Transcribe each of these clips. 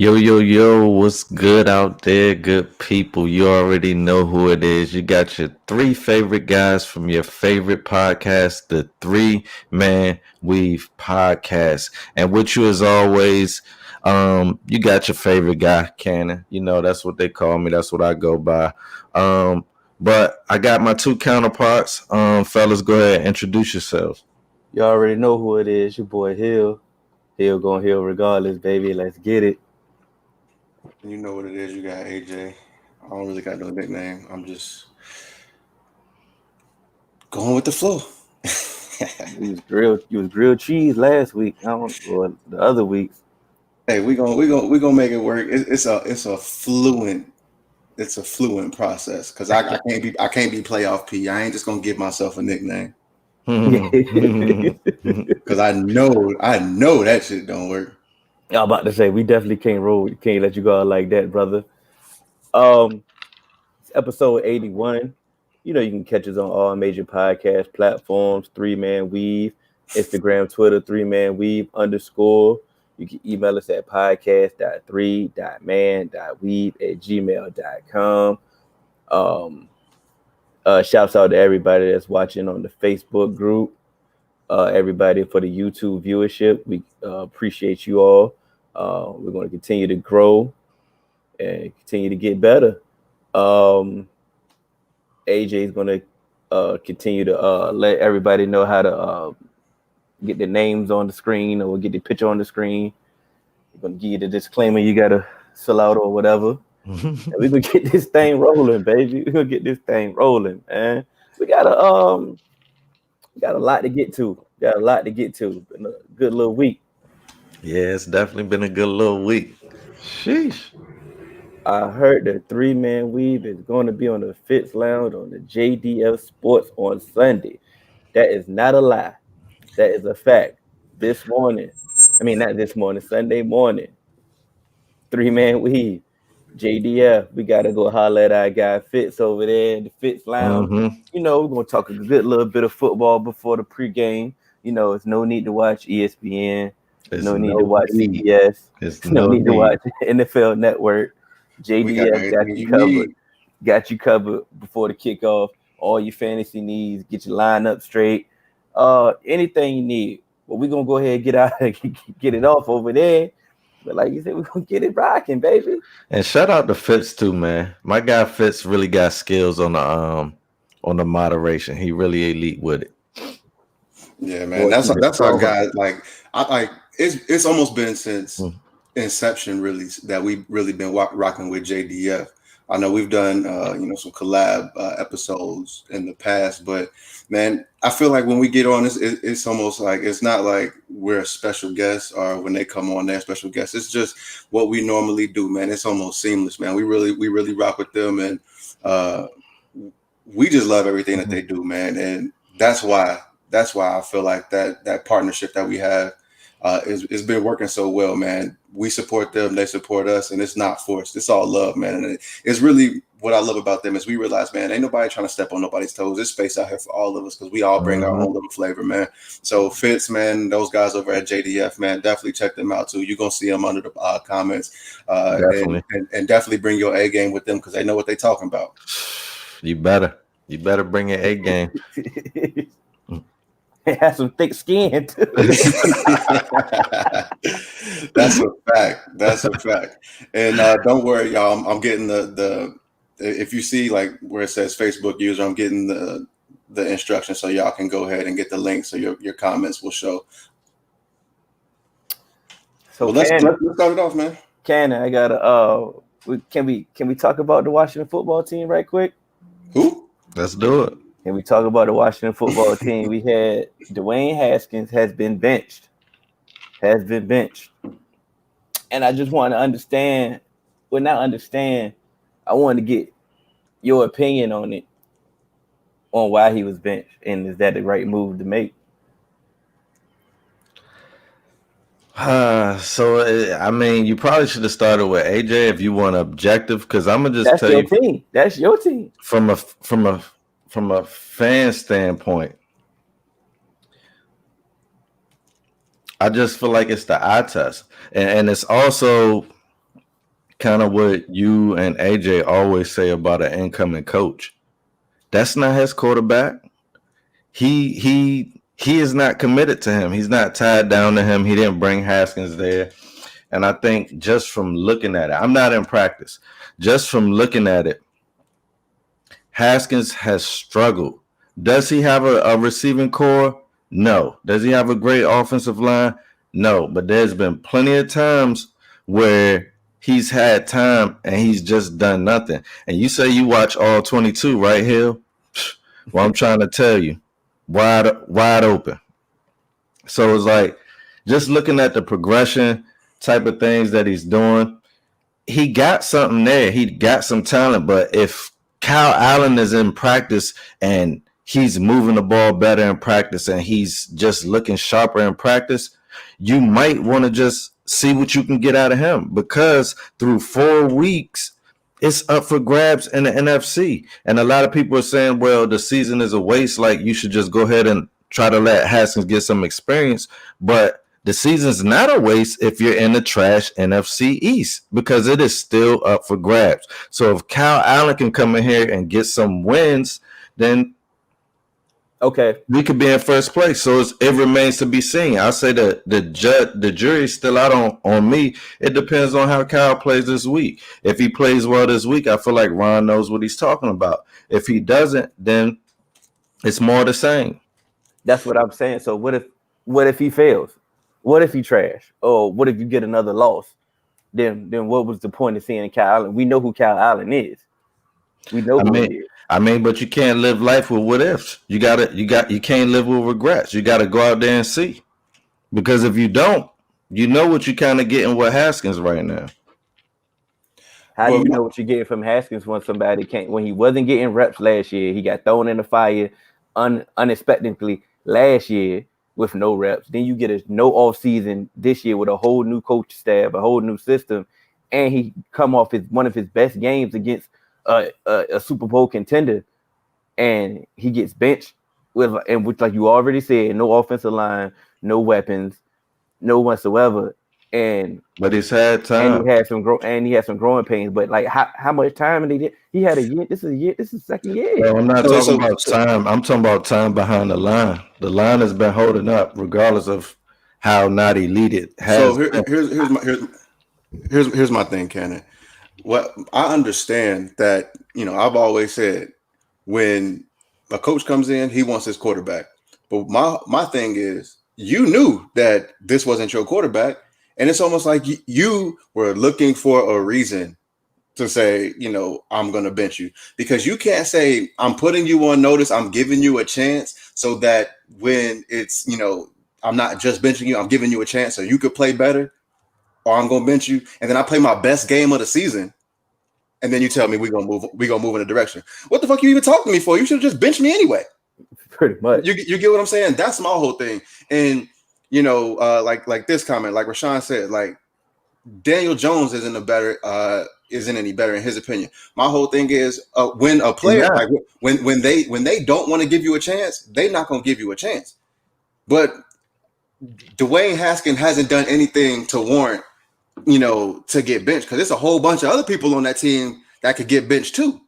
Yo, what's good out there, good people? You already know who it is. You got your three favorite guys from your favorite podcast, the Three Man Weave Podcast. And with you, as always, you got your favorite guy, Cannon. You know, that's what they call me, that's what I go by. But I got my two counterparts. Fellas, go ahead and introduce yourselves. You already know who it is. Your boy Hill. Hill gonna heal regardless, baby. Let's get it. You know what it is. You got AJ. I don't really got no nickname. I'm just going with the flow. You was grilled cheese last week. I don't or the other weeks. Hey, we gonna make it work. It's a fluent process because I can't be playoff P. I ain't just gonna give myself a nickname because I know that shit don't work. I'm about to say we definitely can't roll. We can't let you go out like that, brother. It's episode 81. You know you can catch us on all major podcast platforms. 3Man Weave, Instagram, Twitter, 3Man Weave _ You can email us at podcast.3.man.weave@gmail.com. Shouts out to everybody that's watching on the Facebook group. Everybody for the YouTube viewership. We appreciate you all. We're going to continue to grow and continue to get better. AJ is going to continue to let everybody know how to get the names on the screen or get the picture on the screen. We're going to give you the disclaimer you got to fill out or whatever. And we're going to get this thing rolling, baby. We're going to get this thing rolling, man. We got a lot to get to. Been a good little week. Yeah, it's definitely been a good little week. Sheesh. I heard that 3Man Weave is going to be on the Fitz Lounge on the JDF Sports on Sunday. That is not a lie. That is a fact. This morning, not this morning, Sunday morning, 3Man Weave, JDF, we got to go holler at our guy Fitz over there in the Fitz Lounge. Mm-hmm. You know, we're going to talk a good little bit of football before the pregame. You know, it's no need to watch ESPN. There's no need to watch CBS. There's no need to watch NFL Network. JDF got you covered. Got you covered before the kickoff. All your fantasy needs. Get your lineup straight. Anything you need. But we're gonna go ahead and get it off over there. But like you said, we're gonna get it rocking, baby. And shout out to Fitz too, man. My guy Fitz really got skills on the moderation. He really elite with it. Yeah, man. That's our guy. Like it's almost been since inception really that we've really been rocking with JDF. I know we've done some collab episodes in the past, but man, I feel like when we get on this, it's almost like it's not like we're a special guest or when they come on they're special guests. It's just what we normally do, man. It's almost seamless, man. We really rock with them, and we just love everything that they do, man. And that's why I feel like that partnership that we have it's been working so well, man. We support them, they support us, and it's not forced. It's all love, man. And it's really what I love about them is we realize, man, ain't nobody trying to step on nobody's toes. There's space out here for all of us because we all bring our own little flavor, man. So Fitz, man, those guys over at JDF, man, definitely check them out too. You're gonna see them under the comments, Definitely. and definitely bring your A game with them because they know what they're talking about. You better bring your A game. It has some thick skin too. That's a fact. And don't worry, y'all. I'm getting the if you see like where it says Facebook user, I'm getting the instructions so y'all can go ahead and get the link so your comments will show. So let's start it off, man. Cannon, I gotta can we talk about the Washington football team right quick? Who? Let's do it. And we talk about the Washington football team. We had Dwayne Haskins has been benched. And I just want to understand. I wanted to get your opinion on it, on why he was benched, and is that the right move to make? You probably should have started with AJ if you want objective, because I'm gonna just tell you, team. That's your team. From a fan standpoint, I just feel like it's the eye test, and it's also kind of what you and AJ always say about an incoming coach. That's not his quarterback. He is not committed to him. He's not tied down to him. He didn't bring Haskins there. And I think just from looking at it, I'm not in practice. Just from looking at it, Haskins has struggled. Does he have a receiving core? No. Does he have a great offensive line? No. But there's been plenty of times where he's had time and he's just done nothing. And you say you watch all 22, right, Hill? Well, I'm trying to tell you, wide open. So it's like just looking at the progression type of things that he's doing, he got something there. He got some talent, but if Kyle Allen is in practice and he's moving the ball better in practice and he's just looking sharper in practice, you might want to just see what you can get out of him, because through 4 weeks, it's up for grabs in the NFC. And a lot of people are saying, well, the season is a waste. Like, you should just go ahead and try to let Haskins get some experience. But the season's not a waste if you're in the trash NFC East, because it is still up for grabs. So if Kyle Allen can come in here and get some wins, then okay, we could be in first place. So it remains to be seen. I'll say that the jury's still out on me. It depends on how Kyle plays this week. If he plays well this week, I feel like Ron knows what he's talking about. If he doesn't, then it's more the same. That's what I'm saying. So what if he fails? What if he trash? Or what if you get another loss? Then what was the point of seeing Kyle Allen? We know who Kyle Allen is. We know who he is. I mean, but you can't live life with what ifs. You can't live with regrets. You gotta go out there and see. Because if you don't, you know what you kind of getting with Haskins right now. How do you know what you're getting from Haskins when he wasn't getting reps last year? He got thrown in the fire unexpectedly last year with no reps. Then you get a no off season this year with a whole new coach staff, a whole new system, and he come off one of his best games against a Super Bowl contender, and he gets benched which, like you already said, no offensive line, no weapons, no whatsoever. But he's had time. And he had some growing pains. But like, how much time did he had a year? This is second year. No, I'm not talking about time. I'm talking about time behind the line. The line has been holding up, regardless of how not elite it has. So here's my thing, Cannon. What I understand that, I've always said, when a coach comes in, he wants his quarterback. But my thing is, you knew that this wasn't your quarterback. And it's almost like you were looking for a reason to say, I'm going to bench you, because you can't say, I'm putting you on notice, I'm giving you a chance, so that when it's, I'm not just benching you, I'm giving you a chance so you could play better, or I'm going to bench you. And then I play my best game of the season. And then you tell me we're going to move in a direction. What the fuck you even talking to me for? You should have just benched me anyway. Pretty much. You get what I'm saying? That's my whole thing. And, like this comment, like Rashawn said, like, Daniel Jones isn't any better in his opinion. My whole thing is, when a player, like when they don't want to give you a chance, they're not going to give you a chance. But Dwayne Haskins hasn't done anything to warrant, to get benched, because there's a whole bunch of other people on that team that could get benched too.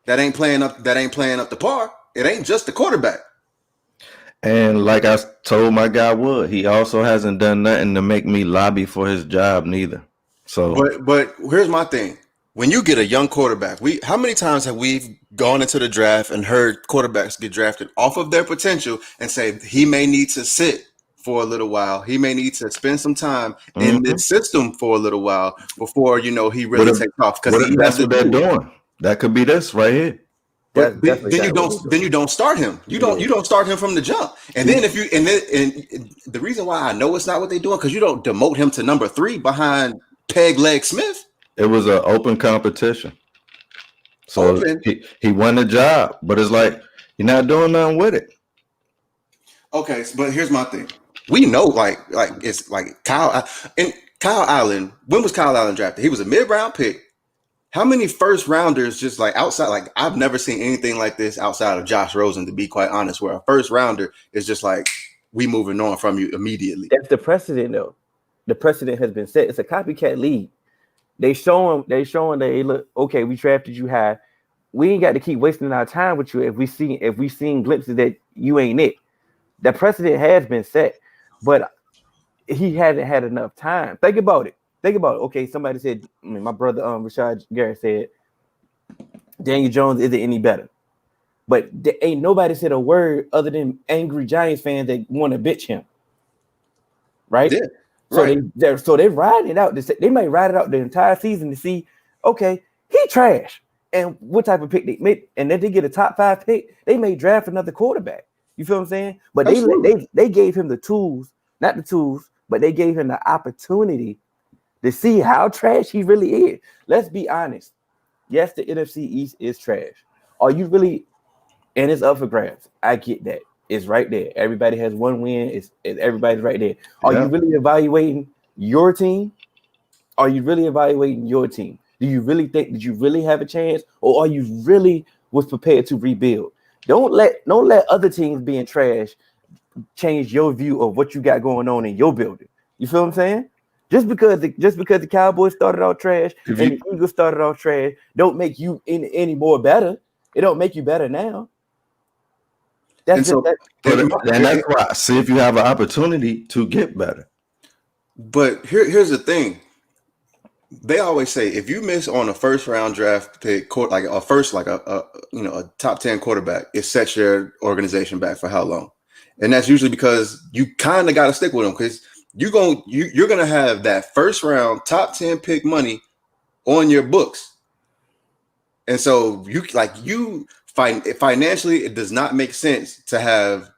That ain't playing up to par. It ain't just the quarterback. And like I told my guy Wood, he also hasn't done nothing to make me lobby for his job neither. So, but here's my thing: when you get a young quarterback, how many times have we gone into the draft and heard quarterbacks get drafted off of their potential and say he may need to sit for a little while, he may need to spend some time in this system for a little while before he really takes off? Because that's what they're doing. That could be this right here. But then you don't start him. You don't start him from the jump. And then the reason why I know it's not what they're doing, because you don't demote him to number 3 behind Peg Leg Smith. It was an open competition. So he won the job, but it's like you're not doing nothing with it. Okay, but here's my thing. We know like it's like Kyle Allen. When was Kyle Allen drafted? He was a mid-round pick. How many first rounders just like outside? Like, I've never seen anything like this outside of Josh Rosen, to be quite honest, where a first rounder is just like, we moving on from you immediately. That's the precedent, though. The precedent has been set. It's a copycat league. They showing they look okay. We drafted you high. We ain't got to keep wasting our time with you if we seen glimpses that you ain't it. The precedent has been set, but he hasn't had enough time. Think about it. Okay, somebody said, my brother Rashad Garrett said Daniel Jones isn't any better. But there ain't nobody said a word other than angry Giants fans that want to bitch him. Right? Yeah, right. So they ride it out. They might ride it out the entire season to see, okay, he trash. And what type of pick they made, and then they get a top 5 pick, they may draft another quarterback. You feel what I'm saying? But they gave him the tools, not the tools, but they gave him the opportunity to see how trash he really is. Let's be honest. Yes, the NFC East is trash. Are you really? And it's up for grabs. I get that. It's right there. Everybody has one win. Everybody's right there. Are you really evaluating your team? Are you really evaluating your team? Do you really think that you really have a chance, or are you really was prepared to rebuild? Don't let other teams being trash change your view of what you got going on in your building. You feel what I'm saying? Just because the Cowboys started out trash and the Eagles started out trash, don't make you any more better. It don't make you better now. That's why. See if you have an opportunity to get better. But here's the thing. They always say if you miss on a first round draft pick, like a top 10 quarterback, it sets your organization back for how long? And that's usually because you kind of got to stick with them, because you're gonna have that first round top 10 pick money on your books, and so financially, it does not make sense to have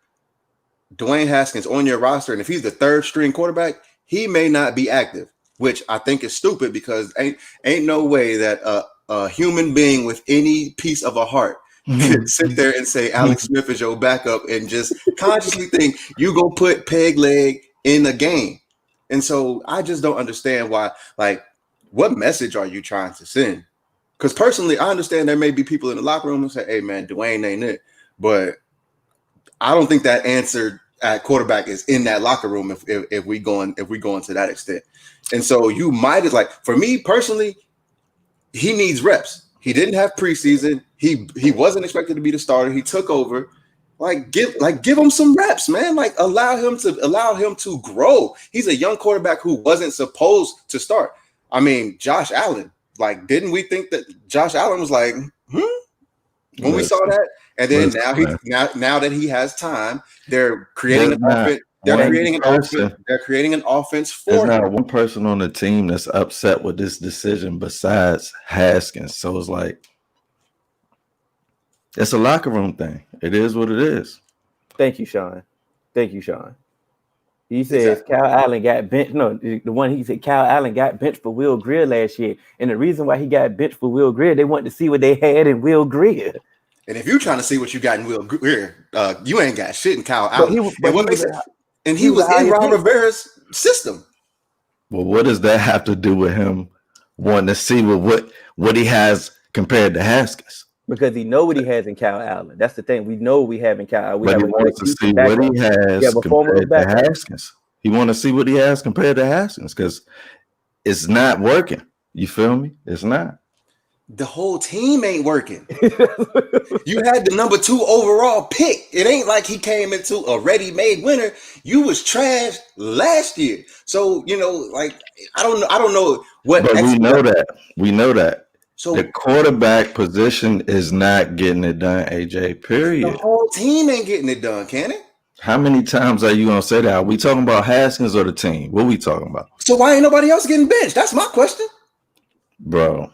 Dwayne Haskins on your roster, and if he's the third string quarterback, he may not be active, which I think is stupid, because ain't no way that a human being with any piece of a heart could sit there and say Alex Smith is your backup and just consciously think you go put Peg Leg in a game. And so I just don't understand why. Like, what message are you trying to send? Because personally, I understand there may be people in the locker room who say, "Hey man, Dwayne ain't it," but I don't think that answer at quarterback is in that locker room if we go to that extent. And so you might, for me personally, he needs reps. He didn't have preseason. He wasn't expected to be the starter. He took over. Give him some reps, man. Allow him to grow. He's a young quarterback who wasn't supposed to start. I mean, Josh Allen. Didn't we think that Josh Allen was when we saw that? And then now that he has time, they're creating an offense. They're creating an offense for him. There's not one person on the team that's upset with this decision besides Haskins. So it's a locker room thing. It is what it is. Thank you, Sean. He says Kyle Allen got benched. No, the one he said Kyle Allen got benched for Will Greer last year. And the reason why he got benched for Will Greer, they wanted to see what they had in Will Greer. And if you're trying to see what you got in Will Greer, you ain't got shit in Kyle Allen. He was in Ron Rivera's system. Well, what does that have to do with him wanting to see what he has compared to Haskins? Because he know what he has in Kyle Allen. That's the thing. We know we have in Kyle. But he wants to see what he has compared to Haskins. He want to see what he has compared to Haskins because it's not working. You feel me? It's not. The whole team ain't working. You had the number 2 overall pick. It ain't like he came into a ready-made winner. You was trash last year. So, I don't know what. But we know that. So the quarterback position is not getting it done, AJ, period. The whole team ain't getting it done, can it? How many times are you going to say that? Are we talking about Haskins or the team? What are we talking about? So why ain't nobody else getting benched? That's my question. Bro,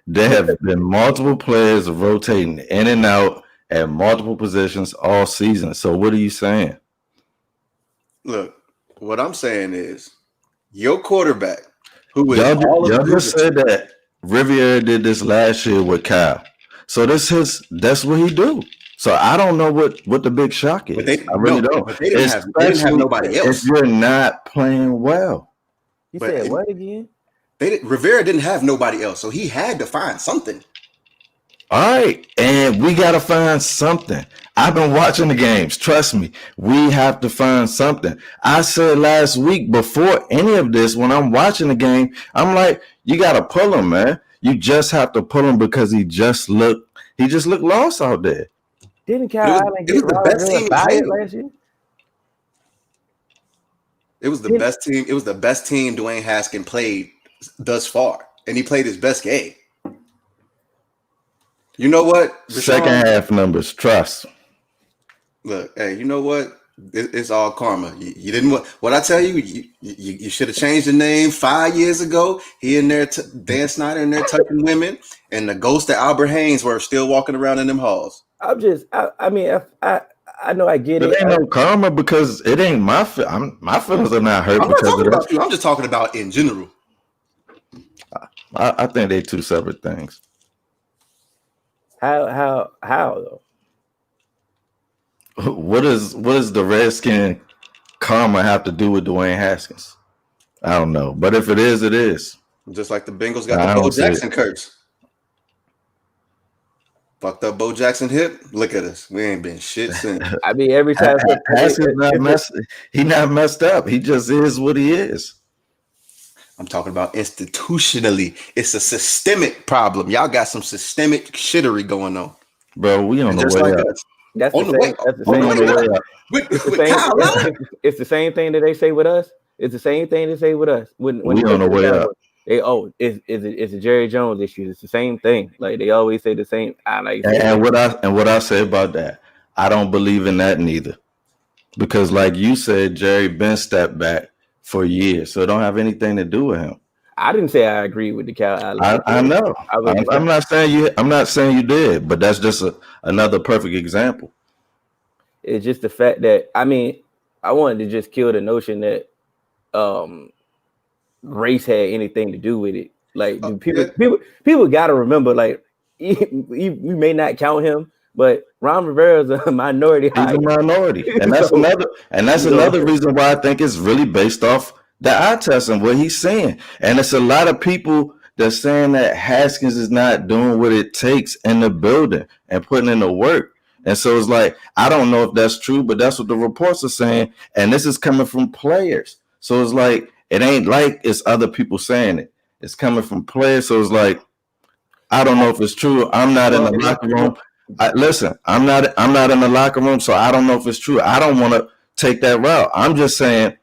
there have been multiple players rotating in and out at multiple positions all season. So what are you saying? Look, what I'm saying is your quarterback, who is y'all just said that Riviera did this last year with Kyle. So that's what he do. So I don't know what the big shock is. I really don't. But they didn't have nobody else. If you're not playing well. You said what again? Rivera didn't have nobody else, so he had to find something. All right, and we got to find something. I've been watching the games. Trust me, we have to find something. I said last week before any of this, when I'm watching the game, I'm like, you got to pull him, man. You just have to pull him because he just looked lost out there. Didn't Kyle Allen get Ron Rivera fired last year? It was the best team. It was the best team Dwayne Haskins played thus far, and he played his best game. You know what? Second half numbers, trust. Look, hey, you know what? It's all karma. You didn't want what I tell you. You should have changed the name 5 years ago. He in there, Dan Snyder in there touching women, and the ghost of Albert Haynes were still walking around in them halls. I mean, I know I get it. It ain't no karma because it ain't my feelings are not hurt. I'm not talking about you. I'm just talking about in general. I think they're two separate things. How though? What does the Redskin karma have to do with Dwayne Haskins? I don't know, but if it is, it is. Just like the Bengals got the Bo Jackson curse. Fucked up Bo Jackson hip. Look at us. We ain't been shit since. I mean, every time Haskins not messed up. He just is what he is. I'm talking about institutionally. It's a systemic problem. Y'all got some systemic shittery going on. Bro, we on the way up. That's the same. It's the same thing that they say with us. It's the same thing they say with us. When we on the way up. It's a Jerry Jones issue. It's the same thing. Like they always say the same. What I say about that, I don't believe in that neither. Because like you said, Jerry been stepped back for years, so it don't have anything to do with him. I didn't say I agree with the Cal Allen. I know. I'm not saying you did, but that's just another perfect example. It's just the fact that I wanted to just kill the notion that race had anything to do with it. Like people got to remember, like we may not count him, but Ron Rivera is a minority. He's a minority, and that's another reason why I think it's really based off the eye test and what he's saying. And it's a lot of people that's saying that Haskins is not doing what it takes in the building and putting in the work. And so it's like, I don't know if that's true, but that's what the reports are saying. And this is coming from players. So it's like, it ain't like it's other people saying it. It's coming from players. So it's like, I don't know if it's true. I'm not in the locker room. I'm not in the locker room, so I don't know if it's true. I don't want to take that route. I'm just saying,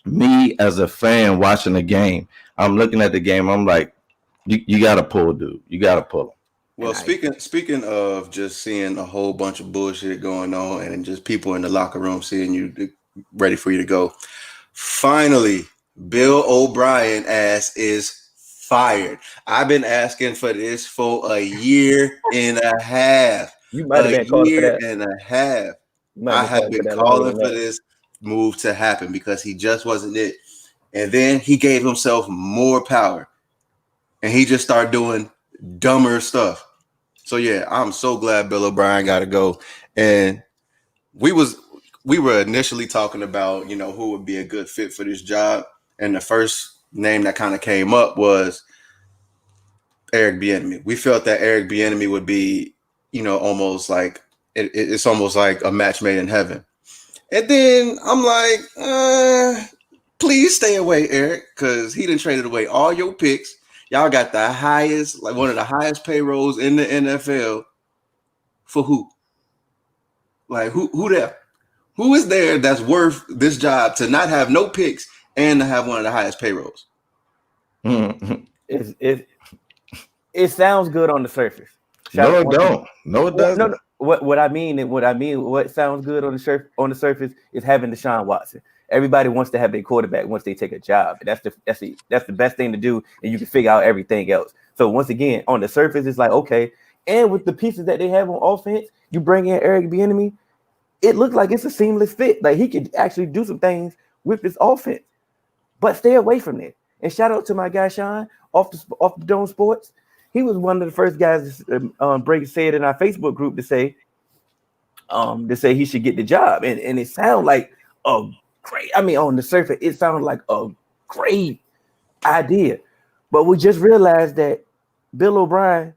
me as a fan watching the game, I'm looking at the game. I'm like, you got to pull, dude. You got to pull him. Well, speaking of just seeing a whole bunch of bullshit going on and just people in the locker room seeing you ready for you to go. Finally, Bill O'Brien ass is fired. I've been asking for this for a year and a half. You might have been calling for that. And a half. I have been calling for this move to happen because he just wasn't it. And then he gave himself more power. And he just started doing dumber stuff. So yeah, I'm so glad Bill O'Brien got to go. And we were initially talking about, who would be a good fit for this job. And the first name that kind of came up was Eric Bieniemy. We felt that Eric Bieniemy would be, almost like it's almost like a match made in heaven. And then I'm like, please stay away, Eric, because he done traded away all your picks. Y'all got the highest, like one of the highest payrolls in the NFL. For who? Like who there? Who is there that's worth this job to not have no picks and to have one of the highest payrolls? It sounds good on the surface. No, it don't. No, it doesn't. No. What sounds good on the surface is having Deshaun Watson. Everybody wants to have their quarterback once they take a job. That's the best thing to do, and you can figure out everything else. So once again, on the surface, it's like okay, and with the pieces that they have on offense, you bring in Eric Bieniemy, it looks like it's a seamless fit. Like he could actually do some things with this offense, but stay away from it. And shout out to my guy Sean off the Dome Sports. He was one of the first guys. Brady said in our Facebook group to say he should get the job, and it sounded like a great. I mean, on the surface, it sounded like a great idea, but we just realized that Bill O'Brien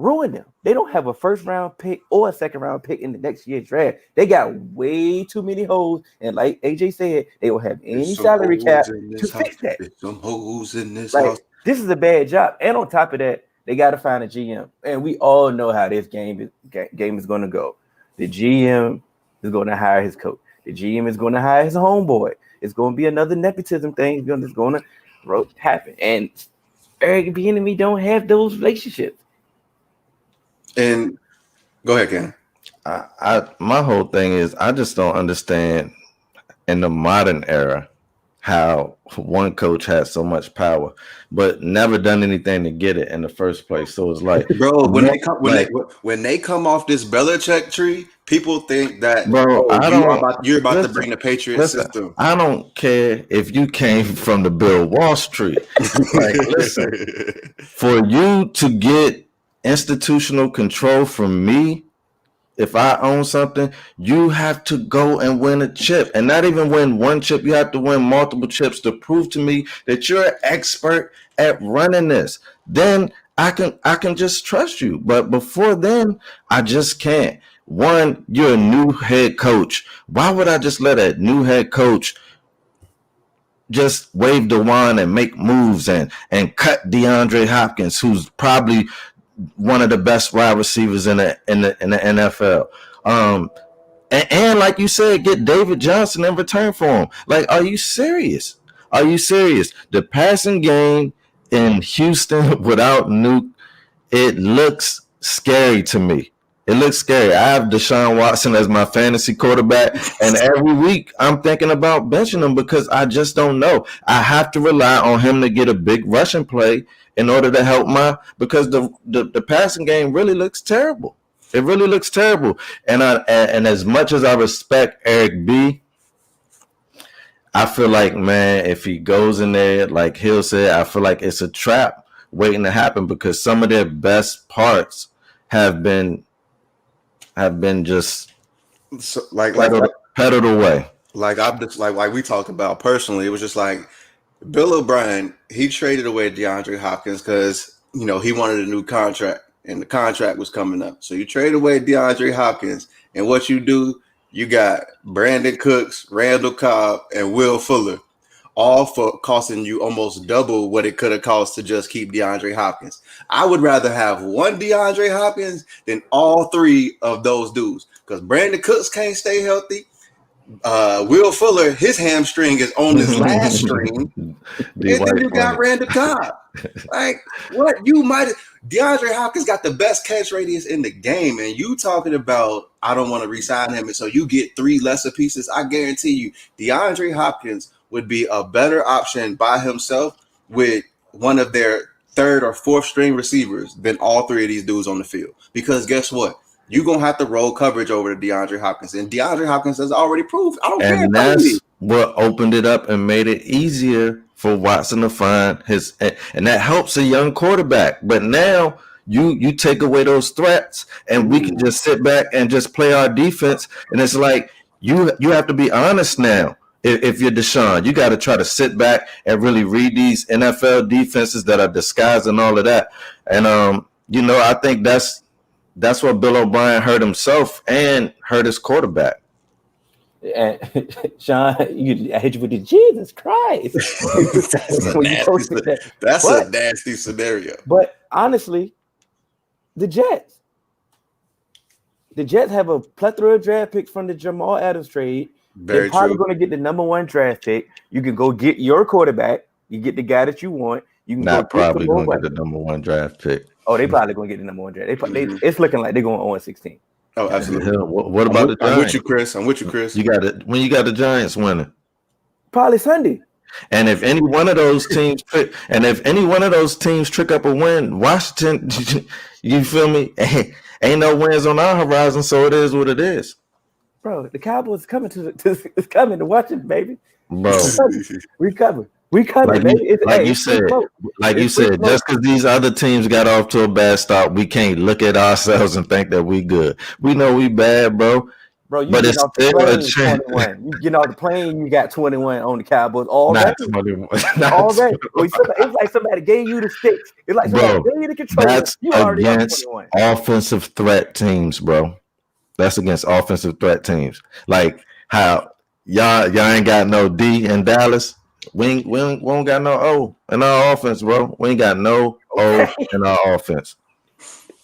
ruined them. They don't have a first round pick or a second round pick in the next year's draft. They got way too many holes, and like AJ said, they don't have any salary cap to fix that. There's some holes in this like, house. This is a bad job, and on top of that, they got to find a GM, and we all know how this game is going to go. The GM is going to hire his coach. The GM is going to hire his homeboy. It's going to be another nepotism thing that's going to happen, and Eric Bieniemy don't have those relationships. And go ahead, Ken. My whole thing is I just don't understand in the modern era how one coach has so much power, but never done anything to get it in the first place. So it's like, bro, when they come off this Belichick tree, people think that you're about to bring the Patriot system. I don't care if you came from the Bill Wall Street. Like, listen, for you to get institutional control from me, if I own something, you have to go and win a chip, and not even win one chip. You have to win multiple chips to prove to me that you're an expert at running this. Then I can just trust you. But before then, I just can't. One, you're a new head coach. Why would I just let a new head coach just wave the wand and make moves and cut DeAndre Hopkins, who's probably one of the best wide receivers in the NFL, and like you said, get David Johnson in return for him? Like, are you serious? Are you serious? The passing game in Houston without Nuke, it looks scary to me. It looks scary. I have Deshaun Watson as my fantasy quarterback, and every week I'm thinking about benching him because I just don't know. I have to rely on him to get a big rushing play in order to help because the passing game really looks terrible. It really looks terrible. And as much as I respect Eric B, I feel like, man, if he goes in there, like Hill said, I feel like it's a trap waiting to happen because some of their best parts have been just peddled away. Like we talked about personally, it was just like Bill O'Brien, he traded away DeAndre Hopkins because, he wanted a new contract and the contract was coming up. So you trade away DeAndre Hopkins, and what you do, you got Brandon Cooks, Randall Cobb, and Will Fuller, all for costing you almost double what it could have cost to just keep DeAndre Hopkins. I would rather have one DeAndre Hopkins than all three of those dudes because Brandon Cooks can't stay healthy. Will Fuller, his hamstring is on his last string. And then you got Randall Cobb. Like, what? DeAndre Hopkins got the best catch radius in the game, and you talking about I don't want to re-sign him, and so you get three lesser pieces. I guarantee you, DeAndre Hopkins would be a better option by himself with one of their third or fourth string receivers than all three of these dudes on the field. Because guess what? You're going to have to roll coverage over to DeAndre Hopkins. And DeAndre Hopkins has already proved. I don't care. And that's what opened it up and made it easier for Watson to find his. And that helps a young quarterback. But now you take away those threats and we can just sit back and just play our defense. And it's like you have to be honest now. If you're Deshaun, you got to try to sit back and really read these NFL defenses that are disguised and all of that. And, I think that's what Bill O'Brien hurt himself and hurt his quarterback. And Sean, I hit you with the Jesus Christ. That's a nasty scenario. But honestly, the Jets have a plethora of draft picks from the Jamal Adams trade. They're probably going to get the number one draft pick. You can go get your quarterback. You get the guy that you want. You can not probably going to get the number one draft pick. Oh, they probably going to get the number one draft. It's looking like they're going 0-16. Oh, absolutely. What about the Giants? I'm with you, Chris. You got it. When you got the Giants winning, probably Sunday. And if any one of those teams trick up a win, Washington, you feel me? Ain't no wins on our horizon, so it is what it is. Bro, the Cowboys coming it's coming to watch it, baby. Bro, we coming, baby. Like you said, just because these other teams got off to a bad start, we can't look at ourselves and think that we good. We know we bad, bro. Bro, you But get it's off the still a plane chance. 21. You get off the plane, you got 21 on the Cowboys all Not day. 21. All day. It's like somebody gave you the sticks. It's like somebody Bro, gave you the controller. that's You already up against 21. offensive threat teams, bro. That's against offensive threat teams. Like how y'all ain't got no D in Dallas. We don't got no O in our offense, bro. We ain't got no O in our offense.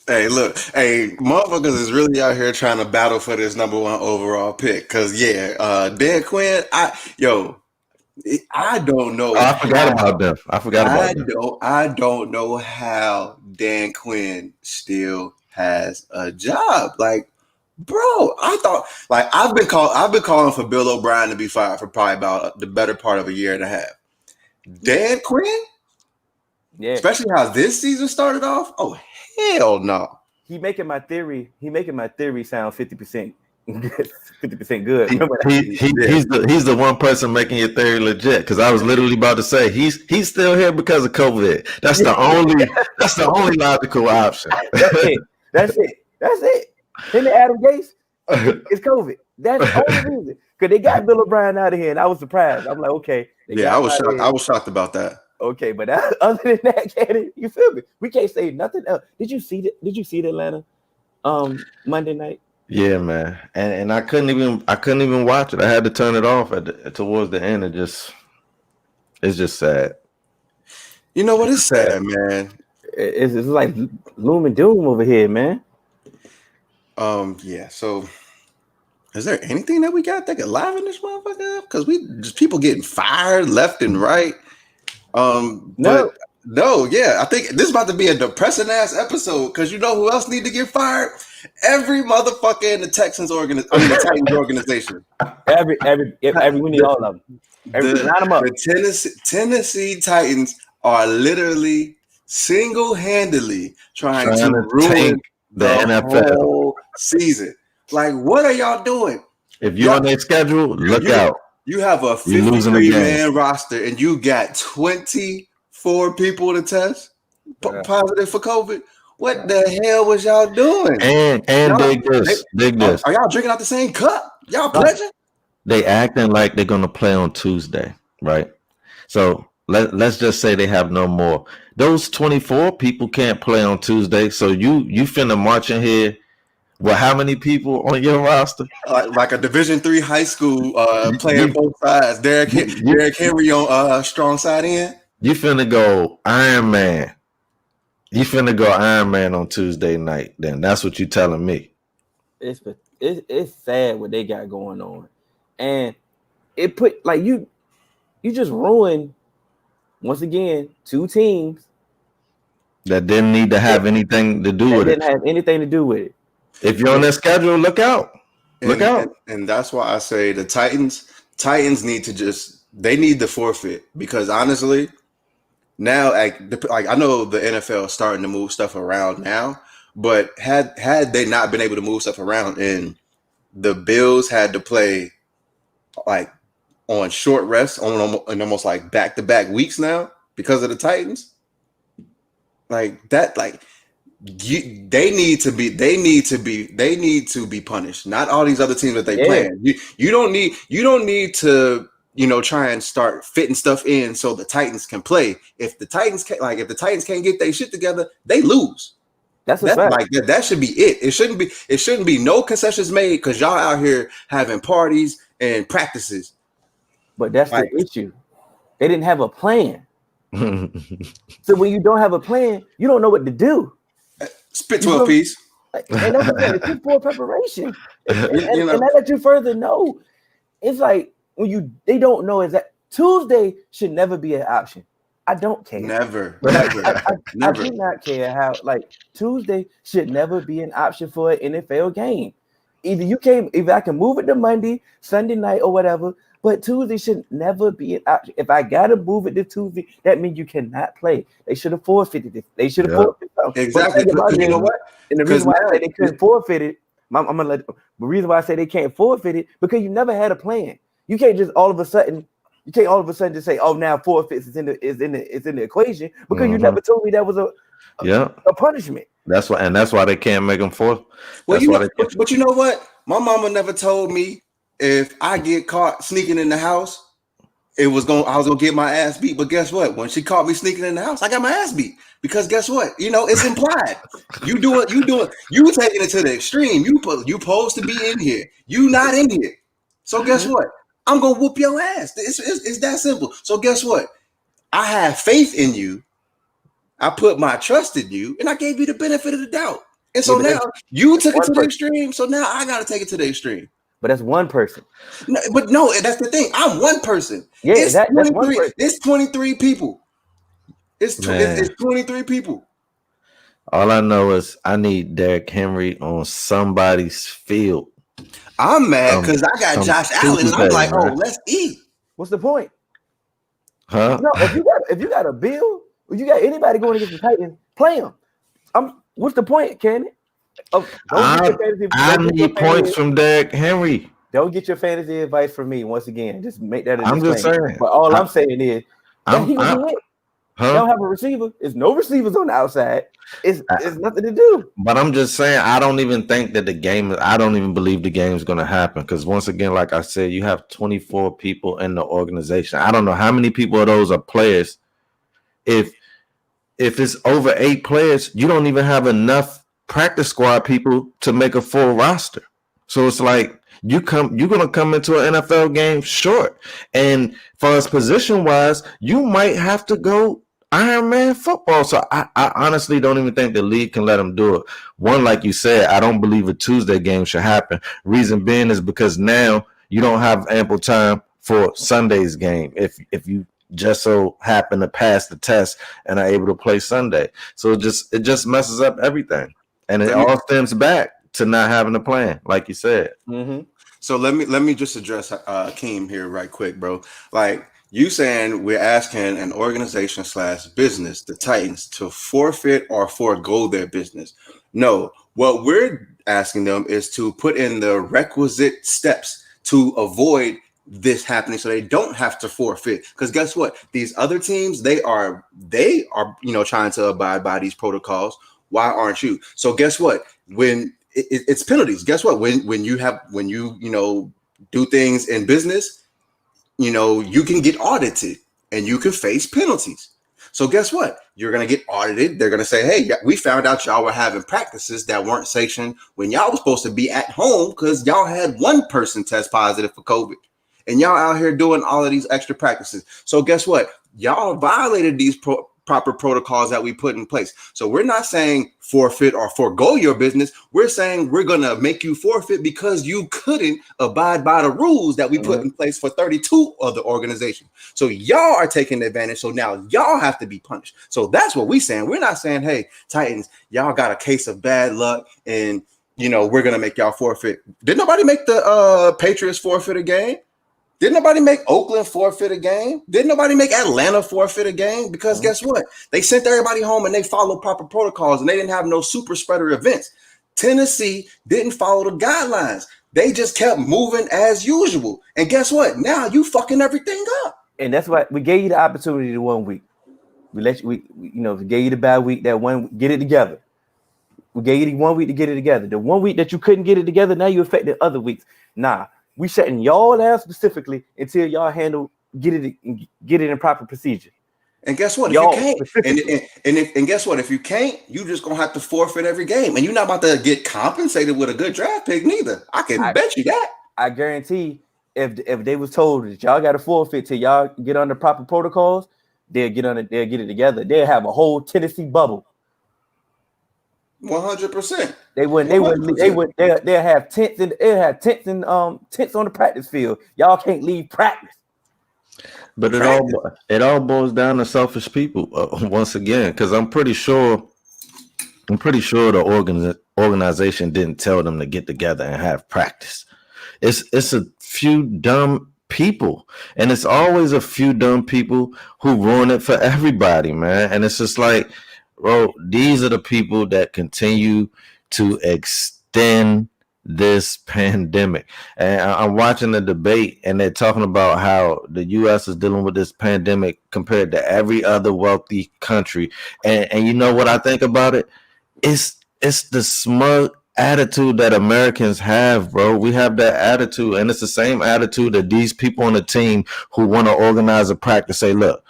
Hey, look, hey, motherfuckers is really out here trying to battle for this number 1 overall pick. Cause Dan Quinn, I don't know. Oh, I forgot about them. I don't know how Dan Quinn still has a job. Like, bro, I thought like I've been calling for Bill O'Brien to be fired for probably about the better part of a year and a half. Dan Quinn, especially how this season started off. Oh hell no! He making my theory sound 50%. 50% good. He's the one person making your theory legit. Because I was literally about to say he's still here because of COVID. That's the only logical option. That's it. Him and Adam Gase, it's COVID. That's the only reason. Because they got Bill O'Brien out of here, and I was surprised. I'm like, okay. I was shocked. I was shocked about that. Okay, but other than that, Kenny, you feel me? We can't say nothing else. Did you see the Atlanta Monday night? Yeah, man. And I couldn't even watch it. I had to turn it off towards the end. It's just sad. You know what? It's sad, man. It's like gloom and doom over here, man. Yeah. So, is there anything that we got that could liven this motherfucker up? Because we just people getting fired left and right. No, yeah. I think this is about to be a depressing ass episode. Because you know who else need to get fired? Every motherfucker in the Titans organization. Every we need all of them. Line them up. The Tennessee Titans are literally single-handedly trying to ruin the NFL whole season. Like, what are y'all doing? If you're on their schedule, look out. You have a 53-man roster, and you got 24 people to test positive for COVID. What the hell was y'all doing? And dig this. Are y'all drinking out the same cup? Y'all pledging? They acting like they're gonna play on Tuesday, right? So let's just say they have no more. Those 24 people can't play on Tuesday. So you finna march in here. Well, how many people on your roster? Like a Division III high school playing both sides. Derrick Henry on strong side in. You finna go Iron Man. You finna go Iron Man on Tuesday night. Then that's what you telling me. It's sad what they got going on, and it put like you just ruined once again 2 teams that didn't need to have anything to do with it. Didn't have anything to do with it. If you're on their schedule, look out. Look out. And that's why I say the Titans need to they need to forfeit, because honestly, now like I know the NFL is starting to move stuff around now, but had they not been able to move stuff around and the Bills had to play like on short rest on almost like back-to-back weeks now because of the Titans, like that, like they need to be punished. Not all these other teams that they play. You don't need to try and start fitting stuff in so the Titans can play. If the Titans can't get their shit together, they lose. That's a fact. Like that should be it. It shouldn't be no concessions made because y'all out here having parties and practices. But that's the issue. They didn't have a plan. So when you don't have a plan, you don't know what to do. Spit 12 piece. And that's what I'm saying. It's for preparation. And that let you further know. It's like when they don't know is that Tuesday should never be an option. I don't care. Never. I do not care how Tuesday should never be an option for an NFL game. Either I can move it to Monday, Sunday night, or whatever, but Tuesday should never be an option. If I gotta move it to Tuesday, that means you cannot play. They should have forfeited it. They should have forfeited it. Exactly. You know what? And the reason why I say they couldn't forfeit it, the reason why I say they can't forfeit it, because you never had a plan. You can't just all of a sudden just say, oh, now forfeits is in the equation, because you never told me that was a punishment. That's why they can't make them force. Well, That's why they can't. but you know what? My mama never told me if I get caught sneaking in the house, I was gonna get my ass beat. But guess what? When she caught me sneaking in the house, I got my ass beat. Because guess what? It's implied. You taking it to the extreme. You supposed to be in here. You not in here. So guess what? I'm gonna whoop your ass. It's that simple. So guess what? I have faith in you. I put my trust in you, and I gave you the benefit of the doubt. And so now you took it to the extreme. So now I got to take it to the extreme. But that's one person. No, that's the thing. I'm one person. Yeah, that's one person. It's 23 people. It's 23 people. All I know is I need Derrick Henry on somebody's field. I'm mad because I got Josh Allen, and I'm like, let's eat. What's the point? Huh? No, if you got a bill, if you got anybody going against the Titans, play them. What's the point, Cannon? I need points from Derrick Henry. Don't get your fantasy advice from me. Once again, just make that. I'm just saying. But all I'm saying is that he was it. They don't have a receiver. There's no receivers on the outside. It's nothing to do. But I'm just saying, I don't even think that I don't even believe the game is going to happen. Because once again, like I said, you have 24 people in the organization. I don't know how many people of those are players. If it's over 8 players, you don't even have enough practice squad people to make a full roster. So it's like you're gonna come into an NFL game short. And for us position wise, you might have to go Iron Man football. So I honestly don't even think the league can let them do it. One, like you said, I don't believe a Tuesday game should happen. Reason being is because now you don't have ample time for Sunday's game. If you just so happen to pass the test and are able to play Sunday. So it just messes up everything. And it all stems back to not having a plan, like you said. Mm-hmm. So let me just address Keem here right quick, bro. Like you saying we're asking an organization / business, the Titans, to forfeit or forego their business. No, what we're asking them is to put in the requisite steps to avoid this happening so they don't have to forfeit. Because guess what? These other teams, they are trying to abide by these protocols. Why aren't you? So guess what? When it's penalties. Guess what? When you do things in business, you can get audited and you can face penalties. So guess what? You're going to get audited. They're going to say, hey, we found out y'all were having practices that weren't sanctioned when y'all was supposed to be at home because y'all had one person test positive for COVID. And y'all out here doing all of these extra practices. So guess what? Y'all violated these proper protocols that we put in place. So we're not saying forfeit or forego your business. We're saying we're going to make you forfeit because you couldn't abide by the rules that we put in place for 32 other organizations. So y'all are taking advantage. So now y'all have to be punished. So that's what we're saying. We're not saying, hey, Titans, y'all got a case of bad luck and, we're going to make y'all forfeit. Did nobody make the Patriots forfeit a game? Did nobody make Oakland forfeit a game? Did nobody make Atlanta forfeit a game? Because guess what? They sent everybody home and they followed proper protocols and they didn't have no super spreader events. Tennessee didn't follow the guidelines. They just kept moving as usual. And guess what? Now you fucking everything up. And that's why we gave you the opportunity to 1 week. We gave you the bad week, that one, get it together. We gave you the 1 week to get it together. The 1 week that you couldn't get it together, now you affected other weeks. Nah. We shutting y'all down specifically until y'all get it in proper procedure. And guess what? If you can't, and guess what? If you can't, you just gonna have to forfeit every game, and you're not about to get compensated with a good draft pick neither. I can bet you that. I guarantee if they was told that y'all got to forfeit till y'all get under proper protocols, they'll get it together. They'll have a whole Tennessee bubble. 100%. They'll have tents and tents on the practice field. Y'all can't leave practice. But it all boils down to selfish people once again, because I'm pretty sure the organization didn't tell them to get together and have practice. It's a few dumb people, and it's always a few dumb people who ruin it for everybody, man. And it's just like, bro, these are the people that continue to extend this pandemic. And I'm watching the debate, and they're talking about how the U.S. is dealing with this pandemic compared to every other wealthy country. And you know what I think about it? It's the smug attitude that Americans have, bro. We have that attitude, and it's the same attitude that these people on the team who want to organize a practice say, look,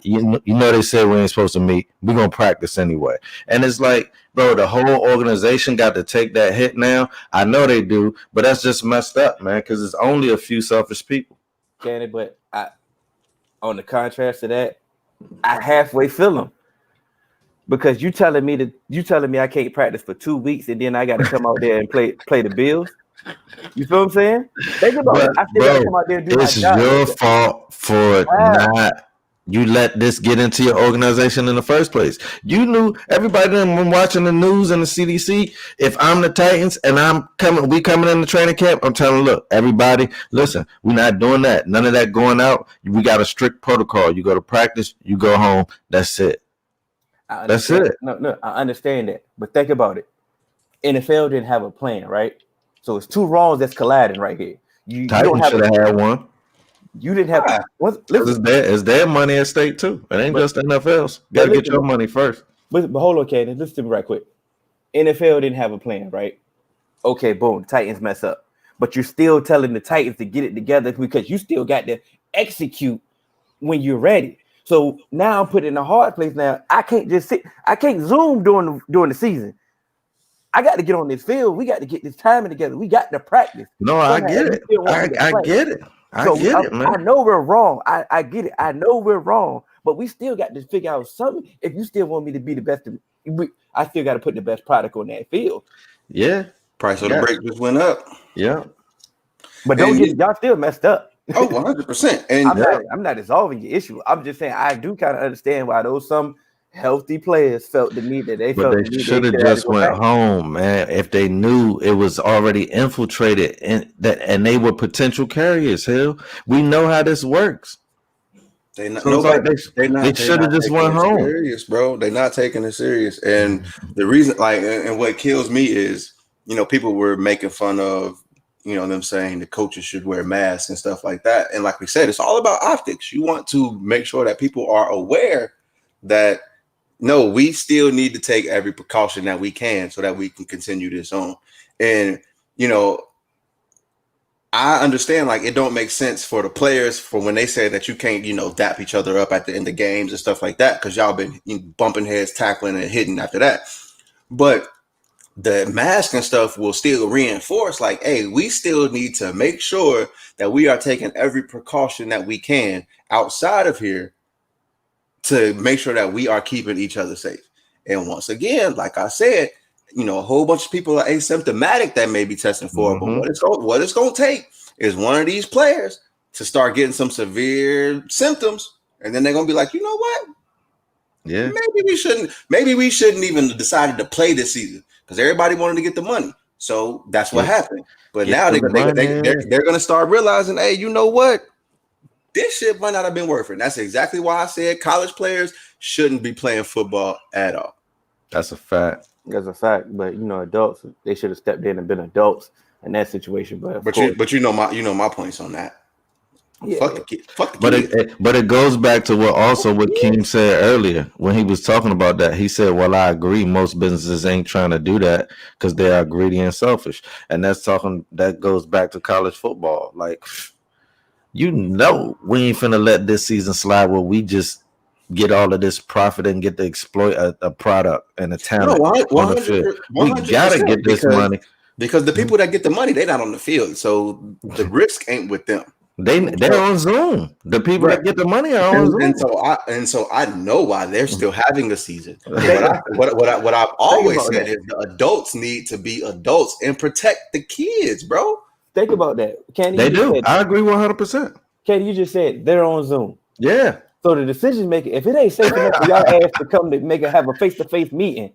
you know they said we ain't supposed to meet. We're gonna practice anyway. And it's like, bro, the whole organization got to take that hit now. I know they do, but that's just messed up, man, because it's only a few selfish people. Can it? But on the contrast to that, I halfway feel them. Because you telling me I can't practice for 2 weeks and then I got to come out there and play the Bills. You feel what I'm saying? Think about it. I still got to come out there and do my job. It's your fault for not. You let this get into your organization in the first place. You knew everybody when watching the news and the CDC. If I'm the Titans and we coming in the training camp, I'm telling, look, everybody, listen, we're not doing that. None of that going out. We got a strict protocol. You go to practice, you go home. That's it. That's it. No, I understand that, but think about it. NFL didn't have a plan, right? So it's two wrongs that's colliding right here. Titans should have had one. You didn't have. It's their money at stake too. It ain't just NFL's. Got to get your money first. But hold on, Cannon. Listen to me right quick. NFL didn't have a plan, right? Okay, boom. Titans mess up, but you're still telling the Titans to get it together because you still got to execute when you're ready. So now I'm put in a hard place. Now I can't just sit. I can't Zoom during the season. I got to get on this field. We got to get this timing together. We got to practice. No, I get it. I get it. I get it, man. I know we're wrong. I get it. I know we're wrong, but we still got to figure out something. If you still want me to be the best, I still got to put the best product on that field. Yeah. Price of the break just went up. Yeah. But y'all still messed up. Oh, 100%. And I'm not dissolving your issue. I'm just saying I do kind of understand why some healthy players felt the need that they felt. But they should have just went home, man. If they knew it was already infiltrated and they were potential carriers. Hell, we know how this works. They should have just went home. Serious, bro. They're not taking it serious. And the reason, and what kills me is, people were making fun of, them saying the coaches should wear masks and stuff like that. And like we said, it's all about optics. You want to make sure that people are aware that, no, we still need to take every precaution that we can so that we can continue this on. And, I understand, it don't make sense for the players for when they say that you can't, dap each other up at the end of games and stuff like that, because y'all been bumping heads, tackling and hitting after that. But the mask and stuff will still reinforce, hey, we still need to make sure that we are taking every precaution that we can outside of here to make sure that we are keeping each other safe. And once again, like I said, a whole bunch of people are asymptomatic that may be testing for it. But what it's going to take is one of these players to start getting some severe symptoms. And then they're going to be like, you know what? Yeah, maybe we shouldn't even have decided to play this season because everybody wanted to get the money. So that's what happened. But now they're going to start realizing, hey, you know what? This shit might not have been worth it. And that's exactly why I said college players shouldn't be playing football at all. That's a fact. That's a fact. But adults, they should have stepped in and been adults in that situation. But you know my points on that. Yeah. Fuck the kid. But it goes back to what Keem said earlier when he was talking about that. He said, "Well, I agree. Most businesses ain't trying to do that because they are greedy and selfish." And that goes back to college football. We ain't finna let this season slide where we just get all of this profit and get to exploit a product and a talent on the field. We gotta get this money because the people that get the money, they're not on the field, so the risk ain't with them. They're on Zoom. The people that get the money are on Zoom. And so I know why they're still having a season. What I've always said is the adults need to be adults and protect the kids, bro. Think about that. They do. I agree 100%. Katie, you just said they're on Zoom. Yeah. So the decision maker, if it ain't safe enough for y'all ass to come to have a face-to-face meeting,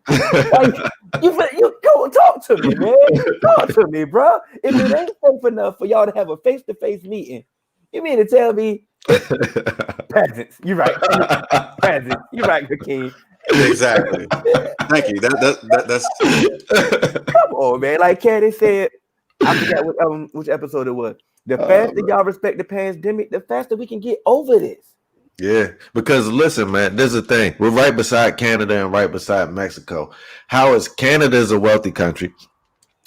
you go talk to me, man. Talk to me, bro. If it ain't safe enough for y'all to have a face-to-face meeting, you mean to tell me presents? You're right. Presents. You're right, Hakeem. Exactly. Thank you. That's come on, man. Like Katie said, I forgot which episode it was. The faster y'all respect the pandemic, the faster we can get over this. Yeah, because listen, man, there's a thing. We're right beside Canada and right beside Mexico. How is Canada is a wealthy country?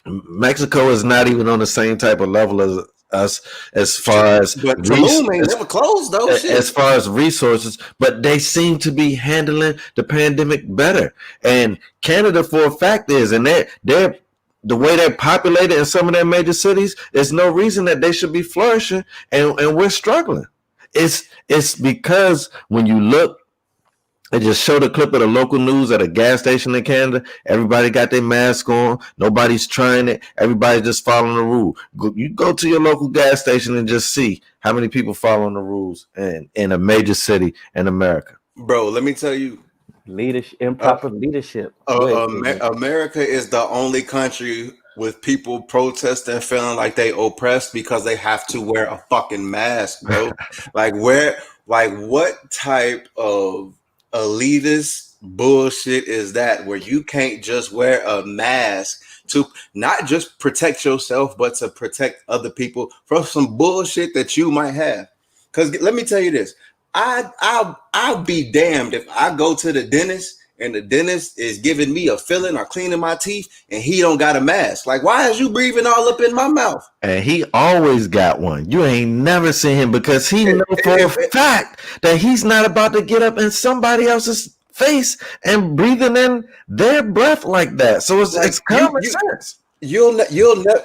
Mexico is not even on the same type of level as us as far as but Tulum ain't never closed though. As far as resources, but they seem to be handling the pandemic better. And Canada, for a fact, is, and they're the way they're populated in some of their major cities. There's no reason that they should be flourishing, and we're struggling. It's because when you look, they just showed a clip of the local news at a gas station in Canada. Everybody got their mask on. Nobody's trying it. Everybody's just following the rule. You go to your local gas station and just see how many people following the rules in a major city in America. Bro, let me tell you. Improper leadership. America is the only country with people protesting, feeling like they oppressed because they have to wear a fucking mask, bro. What type of elitist bullshit is that, where you can't just wear a mask to not just protect yourself, but to protect other people from some bullshit that you might have? Because let me tell you this, I'll be damned if I go to the dentist and the dentist is giving me a filling or cleaning my teeth and he don't got a mask. Like, why is you breathing all up in my mouth? And he always got one. You ain't never seen him, because he know for a fact that he's not about to get up in somebody else's face and breathing in their breath like that. So it's common sense. You'll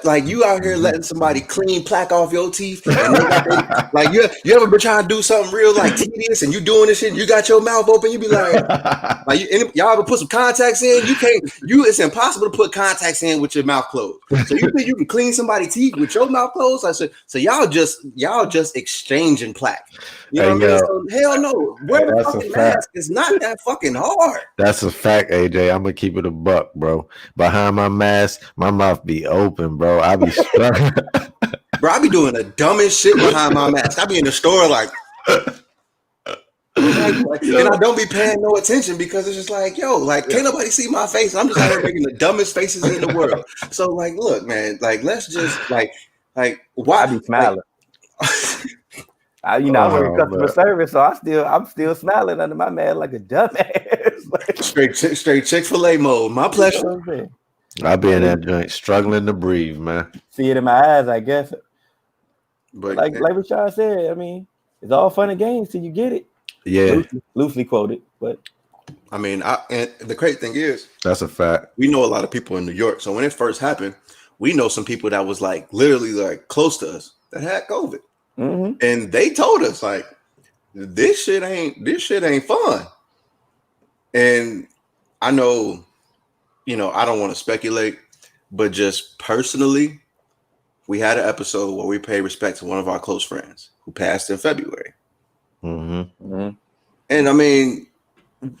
like, you out here letting somebody clean plaque off your teeth, and like you ever been trying to do something real like tedious and you doing this shit and you got your mouth open, you be like y'all ever put some contacts in? It's impossible to put contacts in with your mouth closed. So you think you can clean somebody's teeth with your mouth closed? I said, so y'all just exchanging plaque. You know what I mean? So, hell no, wear the fucking mask. It's not that fucking hard. That's a fact, AJ. I'm gonna keep it a buck, bro. Behind my mask, my mouth be open, bro. I be struggling. Bro, I be doing the dumbest shit behind my mask. I be in the store like and I don't be paying no attention because it's just like, can't nobody see my face. I'm just out here making the dumbest faces in the world. So like, look, man, like, let's just why I be smiling. I work in customer service, so I'm still smiling under my mask like a dumbass. straight Chick-fil-A mode. My pleasure. I be in that joint struggling to breathe, man. See it in my eyes, I guess. But like Rashad said, I mean, it's all fun and games till you get it. Yeah, loosely quoted, but I mean, and the great thing is, that's a fact. We know a lot of people in New York, so when it first happened, we know some people that was like literally like close to us that had COVID. Mm-hmm. And they told us like, this shit ain't fun. And I know, I don't want to speculate, but just personally, we had an episode where we paid respect to one of our close friends who passed in February. Mm-hmm. Mm-hmm. And I mean,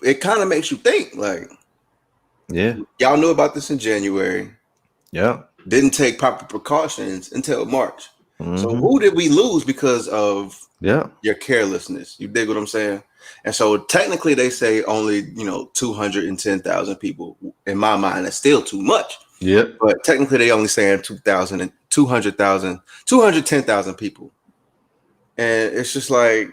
it kind of makes you think like, y'all knew about this in January. Yeah. Didn't take proper precautions until March. Mm-hmm. So who did we lose because of your carelessness? You dig what I'm saying? And so technically they say only, 210,000 people. In my mind, that's still too much. Yeah. But technically they only saying 210,000 people. And it's just like,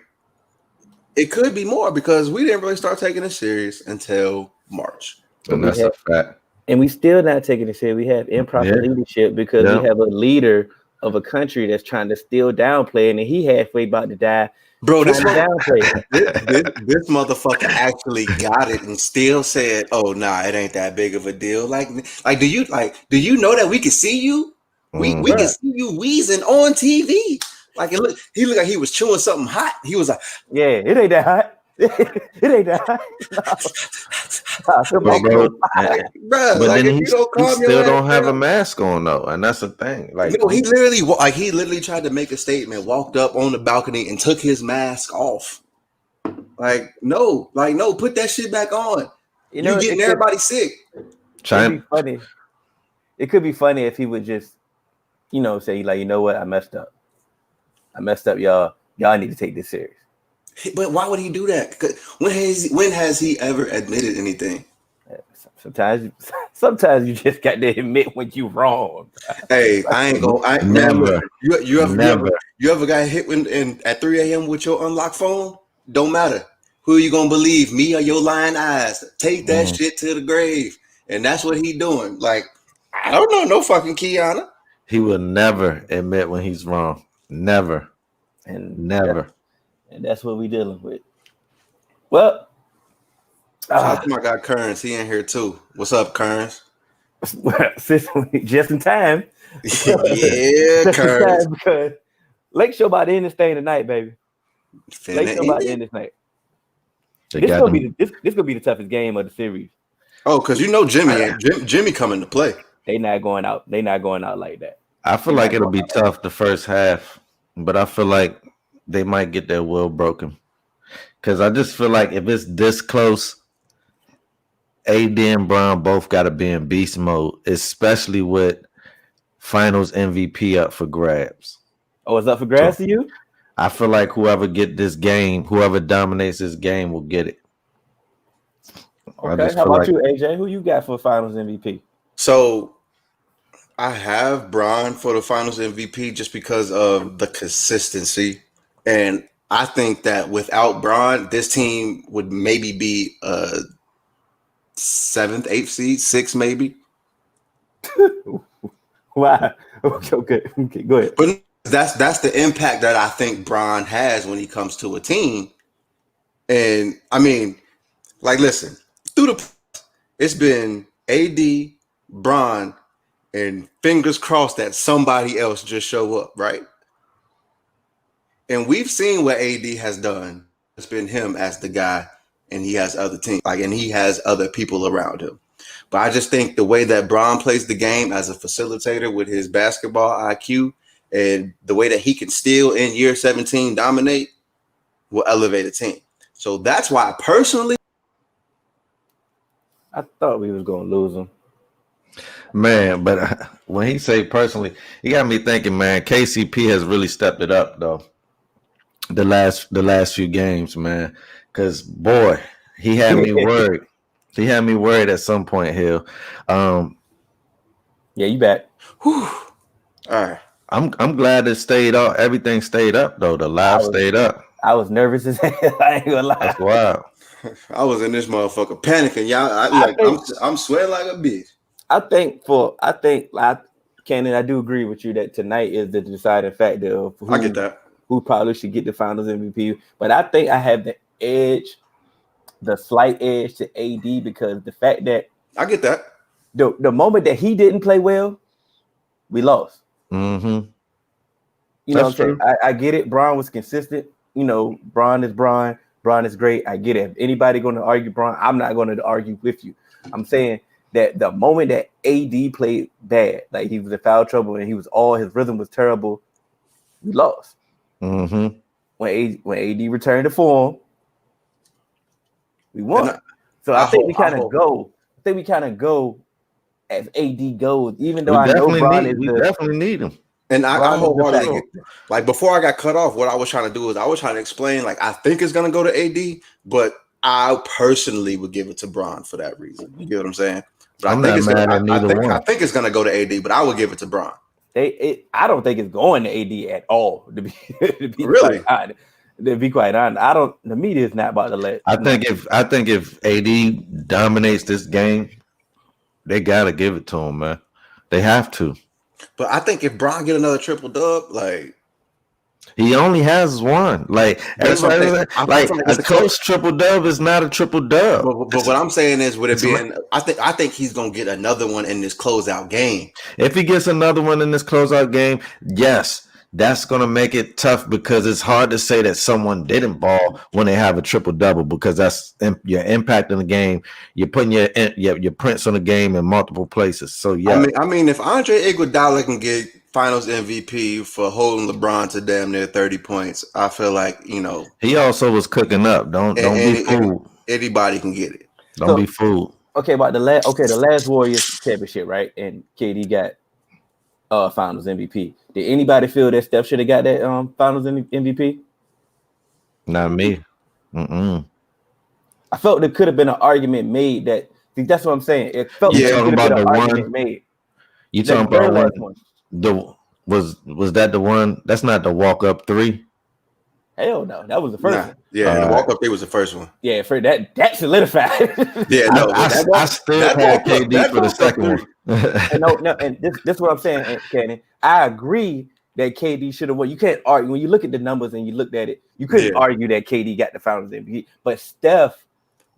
it could be more because we didn't really start taking it serious until March. And that's a fact. And we still not taking it serious. We have improper leadership because we have a leader of a country that's trying to still downplay it, and he halfway about to die. Bro, this motherfucker actually got it and still said, "Oh, nah, it ain't that big of a deal." Like, do you know that we can see you? We can see you wheezing on TV. Like, he looked like he was chewing something hot. He was like, "Yeah, it ain't that hot. It ain't that hot." But then he still don't have a mask on though, and that's the thing. Like, he literally tried to make a statement, walked up on the balcony and took his mask off. Like, no, put that shit back on. You getting everybody sick. It could be funny if he would just, say like, you know what, I messed up, y'all. Y'all need to take this serious. But why would he do that? When has he ever admitted anything? Sometimes you just got to admit when you wrong. Hey, I ain't gonna. Never. You ever got hit at 3 a.m. with your unlocked phone? Don't matter. Who you gonna believe, me or your lying eyes? Take that shit to the grave, and that's what he doing. Like, I don't know, no fucking Kiana. He will never admit when he's wrong. Never. And never. And that's what we dealing with. Well, shout out to my guy Kearns. He in here too. What's up, Kearns? Just in time. Yeah, Kearns. Because Lake Show about to end this thing tonight, baby. Lake Show about to end this night. This gonna be the toughest game of the series. Oh, because you know Jimmy coming to play. They not going out. They not going out like that. I feel like it'll be tough the first half, but I feel like they might get their will broken. Because I just feel like if it's this close, AD and Brown both got to be in beast mode, especially with Finals MVP up for grabs. Oh, it's up for grabs to you? I feel like whoever dominates this game will get it. Okay, how about you, AJ? Who you got for Finals MVP? So I have Bron for the Finals MVP just because of the consistency. And I think that without Bron, this team would maybe be a 7th, 8th seed, 6th maybe. Why? Okay, go ahead. But that's the impact that I think Bron has when he comes to a team. And I mean, like, listen, it's been AD, Bron, and fingers crossed that somebody else just show up, right? And we've seen what AD has done. It's been him as the guy, and he has other teams, and he has other people around him. But I just think the way that Bron plays the game as a facilitator with his basketball IQ and the way that he can still in year 17 dominate will elevate a team. So that's why personally, I thought we was gonna lose him. Man, but when he say personally, he got me thinking, man, KCP has really stepped it up though. The last few games, man. Cause boy, he had me worried. He had me worried at some point, Hill. Yeah, you back. Whew. All right. I'm glad it stayed up. Everything stayed up though. The live stayed up. I was nervous as hell. I ain't gonna lie. That's wild. I was in this motherfucker panicking, y'all. I'm sweating like a bitch. Cannon, I do agree with you that tonight is the deciding factor of I get that. Who probably should get the Finals MVP. But I think I have the slight edge to AD because the fact that I get that. The moment that he didn't play well, we lost. Mm-hmm. You know what I'm saying? I get it. Bron was consistent. You know, Bron is Bron. Bron is great. I get it. If anybody going to argue Bron, I'm not going to argue with you. I'm saying that the moment that AD played bad, like he was in foul trouble and his rhythm was terrible, we lost. Mm-hmm. When AD returned to form, we won. I think we kind of go. I think we kind of go as AD goes, even though I know Bron we definitely need him. And I wholeheartedly like before I got cut off, what I was trying to do is I was trying to explain, like, I think it's gonna go to AD, but I personally would give it to Bron for that reason. You get what I'm saying? But I think it's gonna go to AD, but I would give it to Bron. I don't think it's going to AD at all. To be really quite honest. To be quite honest, the media is not about to let. I think if AD dominates this game, they gotta give it to him, man. They have to. But I think if Bron get another triple dub, like he only has one. Like everybody, like a close triple dub is not a triple dub. But what I'm saying is, with it being, I think he's gonna get another one in this closeout game. If he gets another one in this closeout game, yes. That's going to make it tough because it's hard to say that someone didn't ball when they have a triple-double because that's your impact in the game. You're putting your prints on the game in multiple places. So, yeah. I mean, if Andre Iguodala can get Finals MVP for holding LeBron to damn near 30 points, I feel like, you know. He also was cooking up. Don't be fooled. Anybody can get it. Don't be fooled. Okay, about the last Warriors championship, right? And KD got Finals MVP. Did anybody feel that Steph should have got that Finals MVP? Not me. I felt there could have been an argument made that See, that's what I'm saying. It felt You like talking about the argument one? made. You The talking very about last one? one. Was that the one? That's not the walk up 3. Hell no, that was the first one. Yeah, the walk up there was the first one. Yeah, for that solidified. Yeah, no, I still had KD for the second one. And no, and this is what I'm saying, Kenny. I agree that KD should have won. You can't argue when you look at the numbers and you looked at it. You couldn't argue that KD got the Finals MVP, but Steph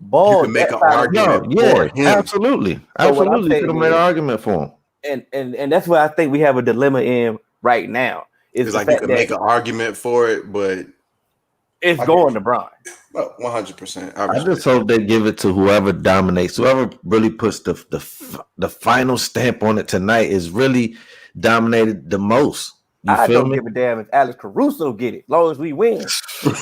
balled. You can make an argument for him. Absolutely. Could have made an argument for him. And that's what I think we have a dilemma in right now. It's like you can make an argument for it, but it's going to Bron. 100%. I just hope they give it to whoever dominates, whoever really puts the final stamp on it tonight is really dominated the most. I don't give a damn if Alex Caruso get it, as long as we win.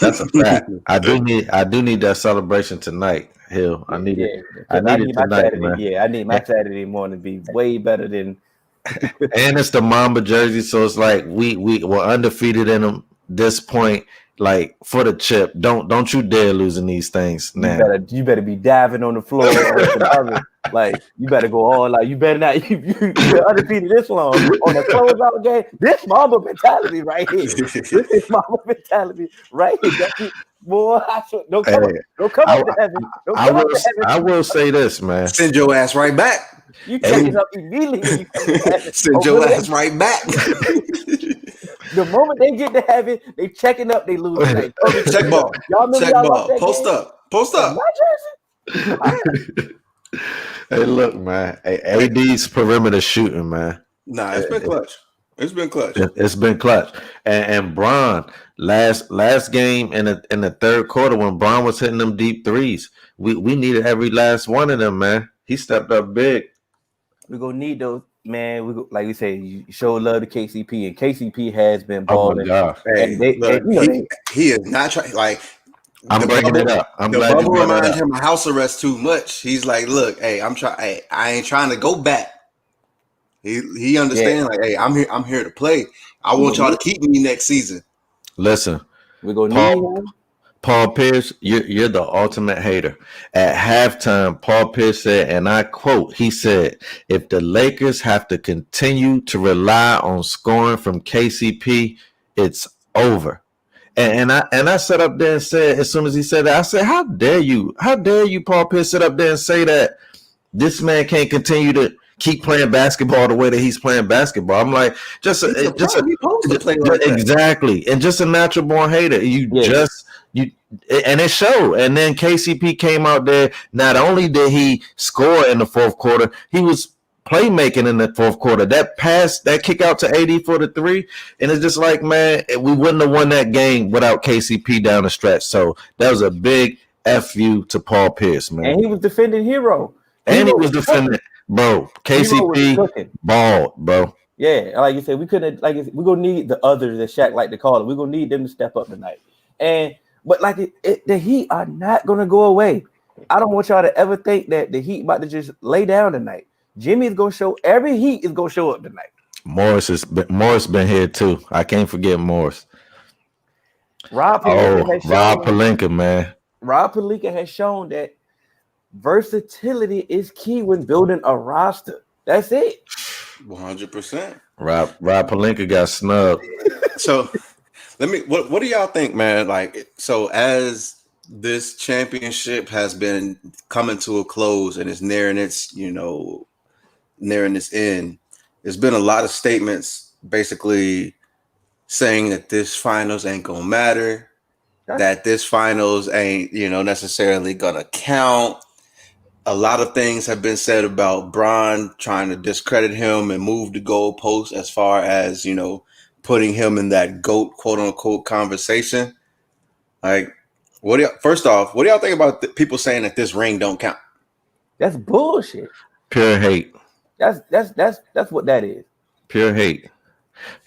That's a fact. I do need that celebration tonight, Hill. I need it. I need it tonight, Saturday, man. Yeah, I need my Saturday morning to be way better than. And it's the Mamba jersey, so it's like we're undefeated in them this point. Like for the chip, don't you dare losing these things now. You better be diving on the floor. Like you better go all out. You better not. You've been undefeated this long on a closeout game. This Mamba mentality right here. This is Mamba mentality right here. Boy, don't come up to heaven. I will say this, man. Send your ass right back. You checking up immediately. Send your ass right back. The moment they get to heaven, they checking up, they lose. Like, check ball. Check ball. Post up. Post up. My jersey. Hey, look, man. Hey, AD's perimeter shooting, man. Nah, it's been clutch. It's been clutch. It's been clutch. And Bron, last game in the third quarter when Bron was hitting them deep threes, we needed every last one of them, man. He stepped up big. We're gonna need those, man. Like we say, you show love to KCP, and KCP has been balling. Oh my God. He is not trying. Like I'm bringing it up. I'm glad you reminded him of house arrest too much. He's like, look, hey, I'm trying. Hey, I ain't trying to go back. He understands. Like, hey, I'm here to play. I want y'all to keep me next season. Listen, we're gonna need him. Paul Pierce, you're the ultimate hater. At halftime, Paul Pierce said, and I quote, he said, if the Lakers have to continue to rely on scoring from KCP, it's over. And I sat up there and said, as soon as he said that, I said, how dare you, Paul Pierce, sit up there and say that this man can't continue to keep playing basketball the way that he's playing basketball. I'm like, exactly. And just a natural born hater. And it showed. And then KCP came out there. Not only did he score in the fourth quarter, he was playmaking in the fourth quarter. That pass, that kick out to AD for the 3. And it's just like, man, we wouldn't have won that game without KCP down the stretch. So that was a big FU to Paul Pierce, man. And he was defending Hero. And he was defending, bro. KCP balled, bro. Yeah, like you said, we're gonna need the others, as Shaq like to call it. We're gonna need them to step up tonight. But like the Heat are not gonna go away. I don't want y'all to ever think that the Heat about to just lay down tonight. Jimmy's gonna show. Every Heat is gonna show up tonight. Morris been here too. I can't forget Morris. Rob Pelinka, man. Rob Pelinka has shown that versatility is key when building a roster. That's it. 100%. Rob Pelinka got snubbed. So what do y'all think, man? Like, so as this championship has been coming to a close and it's nearing its end, there's been a lot of statements basically saying that this finals ain't gonna matter, that this finals ain't, necessarily gonna count. A lot of things have been said about Bron trying to discredit him and move the goalpost as far as, putting him in that GOAT, quote unquote, conversation. Like, first off, what do y'all think about people saying that this ring don't count? That's bullshit. Pure hate. That's what that is. Pure hate.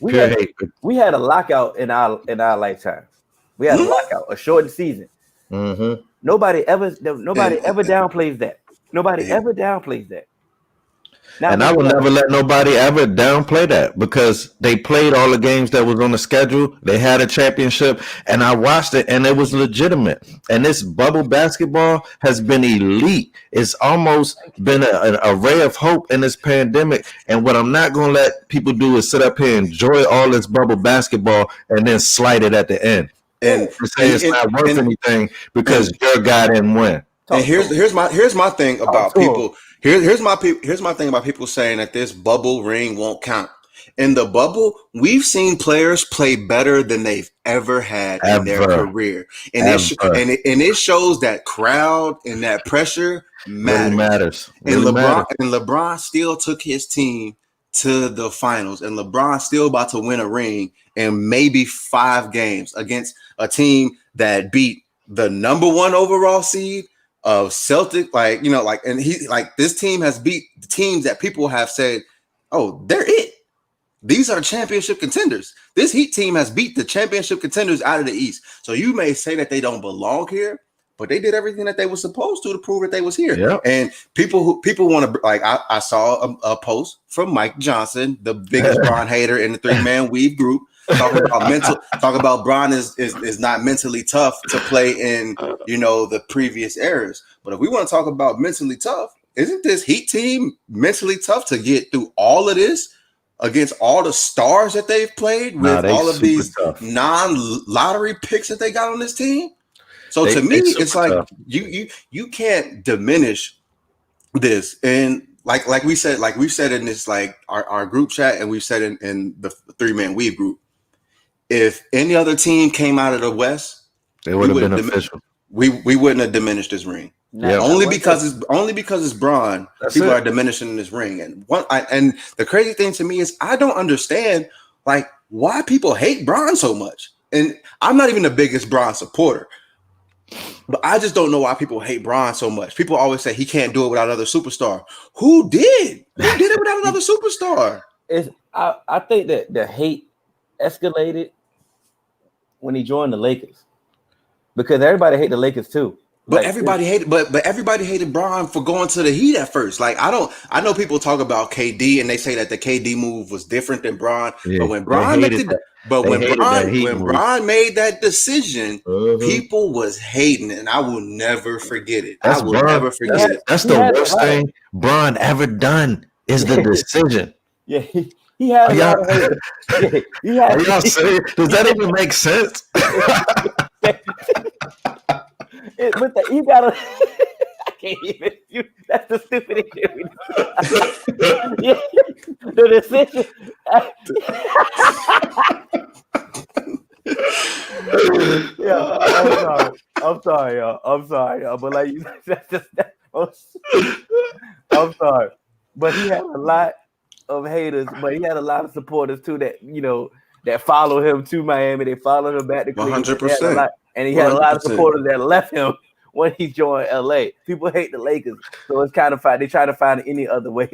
Hate. We had a lockout in our lifetime. We had a lockout, a shortened season. Mm-hmm. Nobody ever downplays that. Nobody ever downplays that. And I will never let nobody ever downplay that because they played all the games that was on the schedule. They had a championship, and I watched it, and it was legitimate. And this bubble basketball has been elite. It's almost been a ray of hope in this pandemic. And what I'm not going to let people do is sit up here and enjoy all this bubble basketball and then slight it at the end. And say it's not worth anything because your guy didn't win. And here's my thing about people. Here's my thing about people saying that this bubble ring won't count. In the bubble, we've seen players play better than they've ever had in their career, and it shows that crowd and that pressure matters. And LeBron still took his team to the finals, and LeBron's still about to win a ring in maybe 5 games against a team that beat the number 1 overall seed of Celtic, and this team has beat teams that people have said, oh, they're it. These are championship contenders. This Heat team has beat the championship contenders out of the East. So you may say that they don't belong here, but they did everything that they were supposed to prove that they was here. Yep. And people want to I saw a post from Mike Johnson, the biggest Bron hater in the 3-man weave group. Talk about Bron is not mentally tough to play in the previous eras. But if we want to talk about mentally tough, isn't this Heat team mentally tough to get through all of this against all the stars that they've played with all of these non-lottery picks that they got on this team? So to me, it's like tough. You can't diminish this. And like we said in this our group chat, and we've said in the 3-man weave group. If any other team came out of the West, they would have been official. We wouldn't have diminished this ring. Yeah, only because it's Bron. People are diminishing this ring. And and the crazy thing to me is I don't understand why people hate Bron so much. And I'm not even the biggest Bron supporter, but I just don't know why people hate Bron so much. People always say he can't do it without another superstar. Who did? Who did it without another superstar? I think that the hate escalated when he joined the Lakers, because everybody hate the Lakers too. But everybody hated Bron for going to the Heat at first. I know people talk about KD and they say that the KD move was different than Bron. Yeah, but when Bron made that decision, people was hating it, and I will never forget it. That's the worst thing Bron ever done is the decision. Yeah. He had a lot of haters. Are y'all serious? Does that even make sense? He got a. I can't even. That's the stupidest shit we do. The decision. I'm sorry, y'all. But I'm sorry. But he had a lot of haters, but he had a lot of supporters too that follow him to Miami. They followed him back to Cleveland. 100%. And he had a lot of supporters that left him when he joined LA. People hate the Lakers, so it's kind of fine. They try to find any other way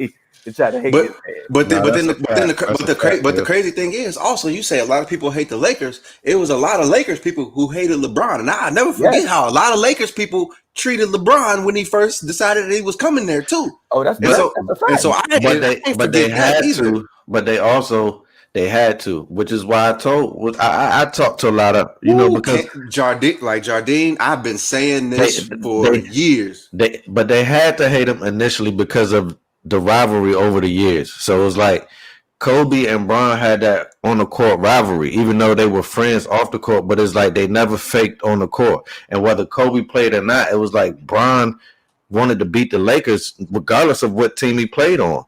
to try to hate it. But the crazy thing is also, you say a lot of people hate the Lakers. It was a lot of Lakers people who hated LeBron, and I never forget how a lot of Lakers people treated LeBron when he first decided that he was coming there too. Oh, that's a fact. They had to, which is why I talked to a lot of because Jardine, I've been saying this for years. But they had to hate him initially because of the rivalry over the years. So it was like Kobe and Bron had that on the court rivalry, even though they were friends off the court. But it's like they never faked on the court. And whether Kobe played or not, it was like Bron wanted to beat the Lakers regardless of what team he played on.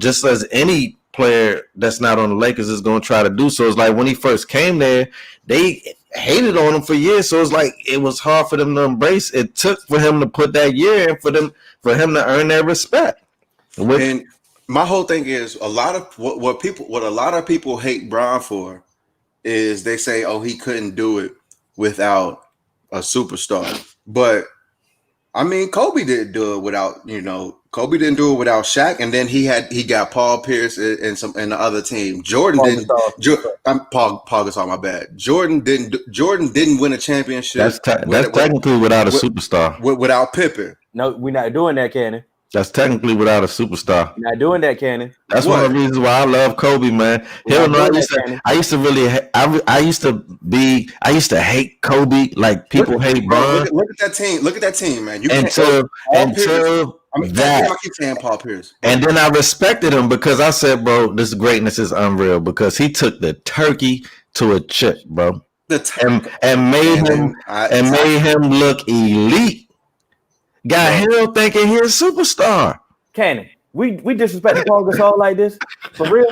Just as any player that's not on the Lakers is going to try to do. So it's like when he first came there, they hated on him for years. So it's like it was hard for them to embrace. It took for him to put that year in for him to earn their respect. And my whole thing is a lot of what a lot of people hate Bron for is they say, oh, he couldn't do it without a superstar. But I mean, Kobe didn't do it without, Kobe didn't do it without Shaq, and then he got Paul Pierce and the other team. Jordan didn't. Paul Gasol, my bad. Jordan didn't win a championship. That's technically without a superstar. Without Pippen. No, we're not doing that, Cannon. That's technically without a superstar. You're not doing that, Cannon. That's one of the reasons why I love Kobe, man. We're Hell not no, doing that, Cannon. I used to really, I used to hate Kobe like people hate Bron. Look at that team. Look at that team, man. You until that. I keep saying Paul Pierce. And then I respected him because I said, bro, this greatness is unreal because he took the turkey to a chip, bro. And made him look elite. Got hell thinking he's a superstar. Cannon, we disrespect Paul Gasol like this? For real?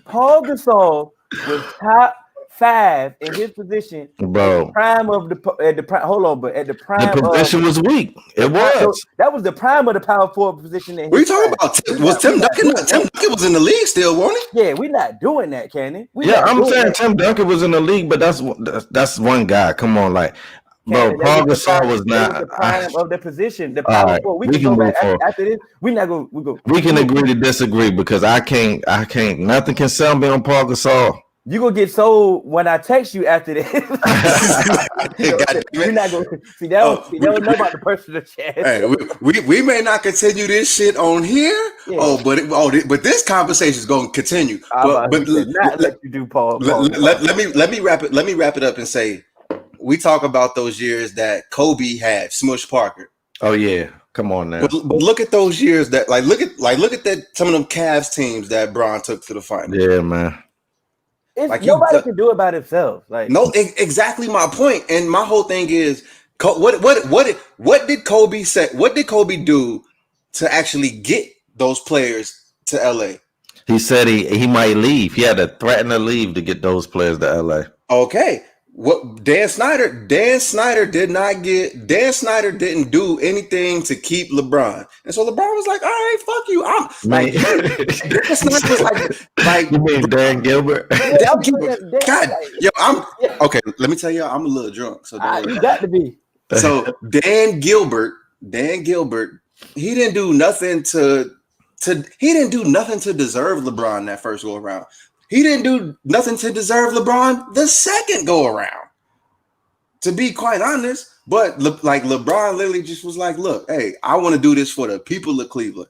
Paul Gasol was top 5 in his position, bro. At the prime of the prime. Hold on, but at the prime, the position was weak. It was. That was the prime of the power forward position. What are you talking about? Was Tim Duncan? Tim Duncan was in the league still, wasn't he? Yeah, we're not doing that, Cannon. I'm saying Tim Duncan was in the league, but that's one guy. Come on, like. Bro, Paul Gasol was not the prime of the position. The power forward. We can go back after this. We're not going. We can agree to disagree because I can't. Nothing can sell me on Paul Gasol. You gonna get sold when I text you after this. You're not gonna see that. They don't know about the personal chat. Hey, we may not continue this shit on here. Yeah. But this conversation is gonna continue. But let you do Paul. Let me wrap it up and say, we talk about those years that Kobe had Smush Parker. Oh yeah, come on now. But look at those years that look at that some of them Cavs teams that Bron took to the final. Yeah, man. Nobody can do it by themselves. Exactly my point. And my whole thing is, what did Kobe say? What did Kobe do to actually get those players to LA? He said he might leave. He had to threaten to leave to get those players to LA. Okay. What Dan Snyder didn't do anything to keep LeBron. And so LeBron was like, all right, fuck you. Dan Snyder was like you mean Dan Gilbert? God, okay, let me tell y'all, I'm a little drunk. So you got to be. So Dan Gilbert, he didn't do nothing to deserve LeBron that first go around. He didn't do nothing to deserve LeBron the second go around, to be quite honest. But LeBron literally just was like, look, hey, I want to do this for the people of Cleveland.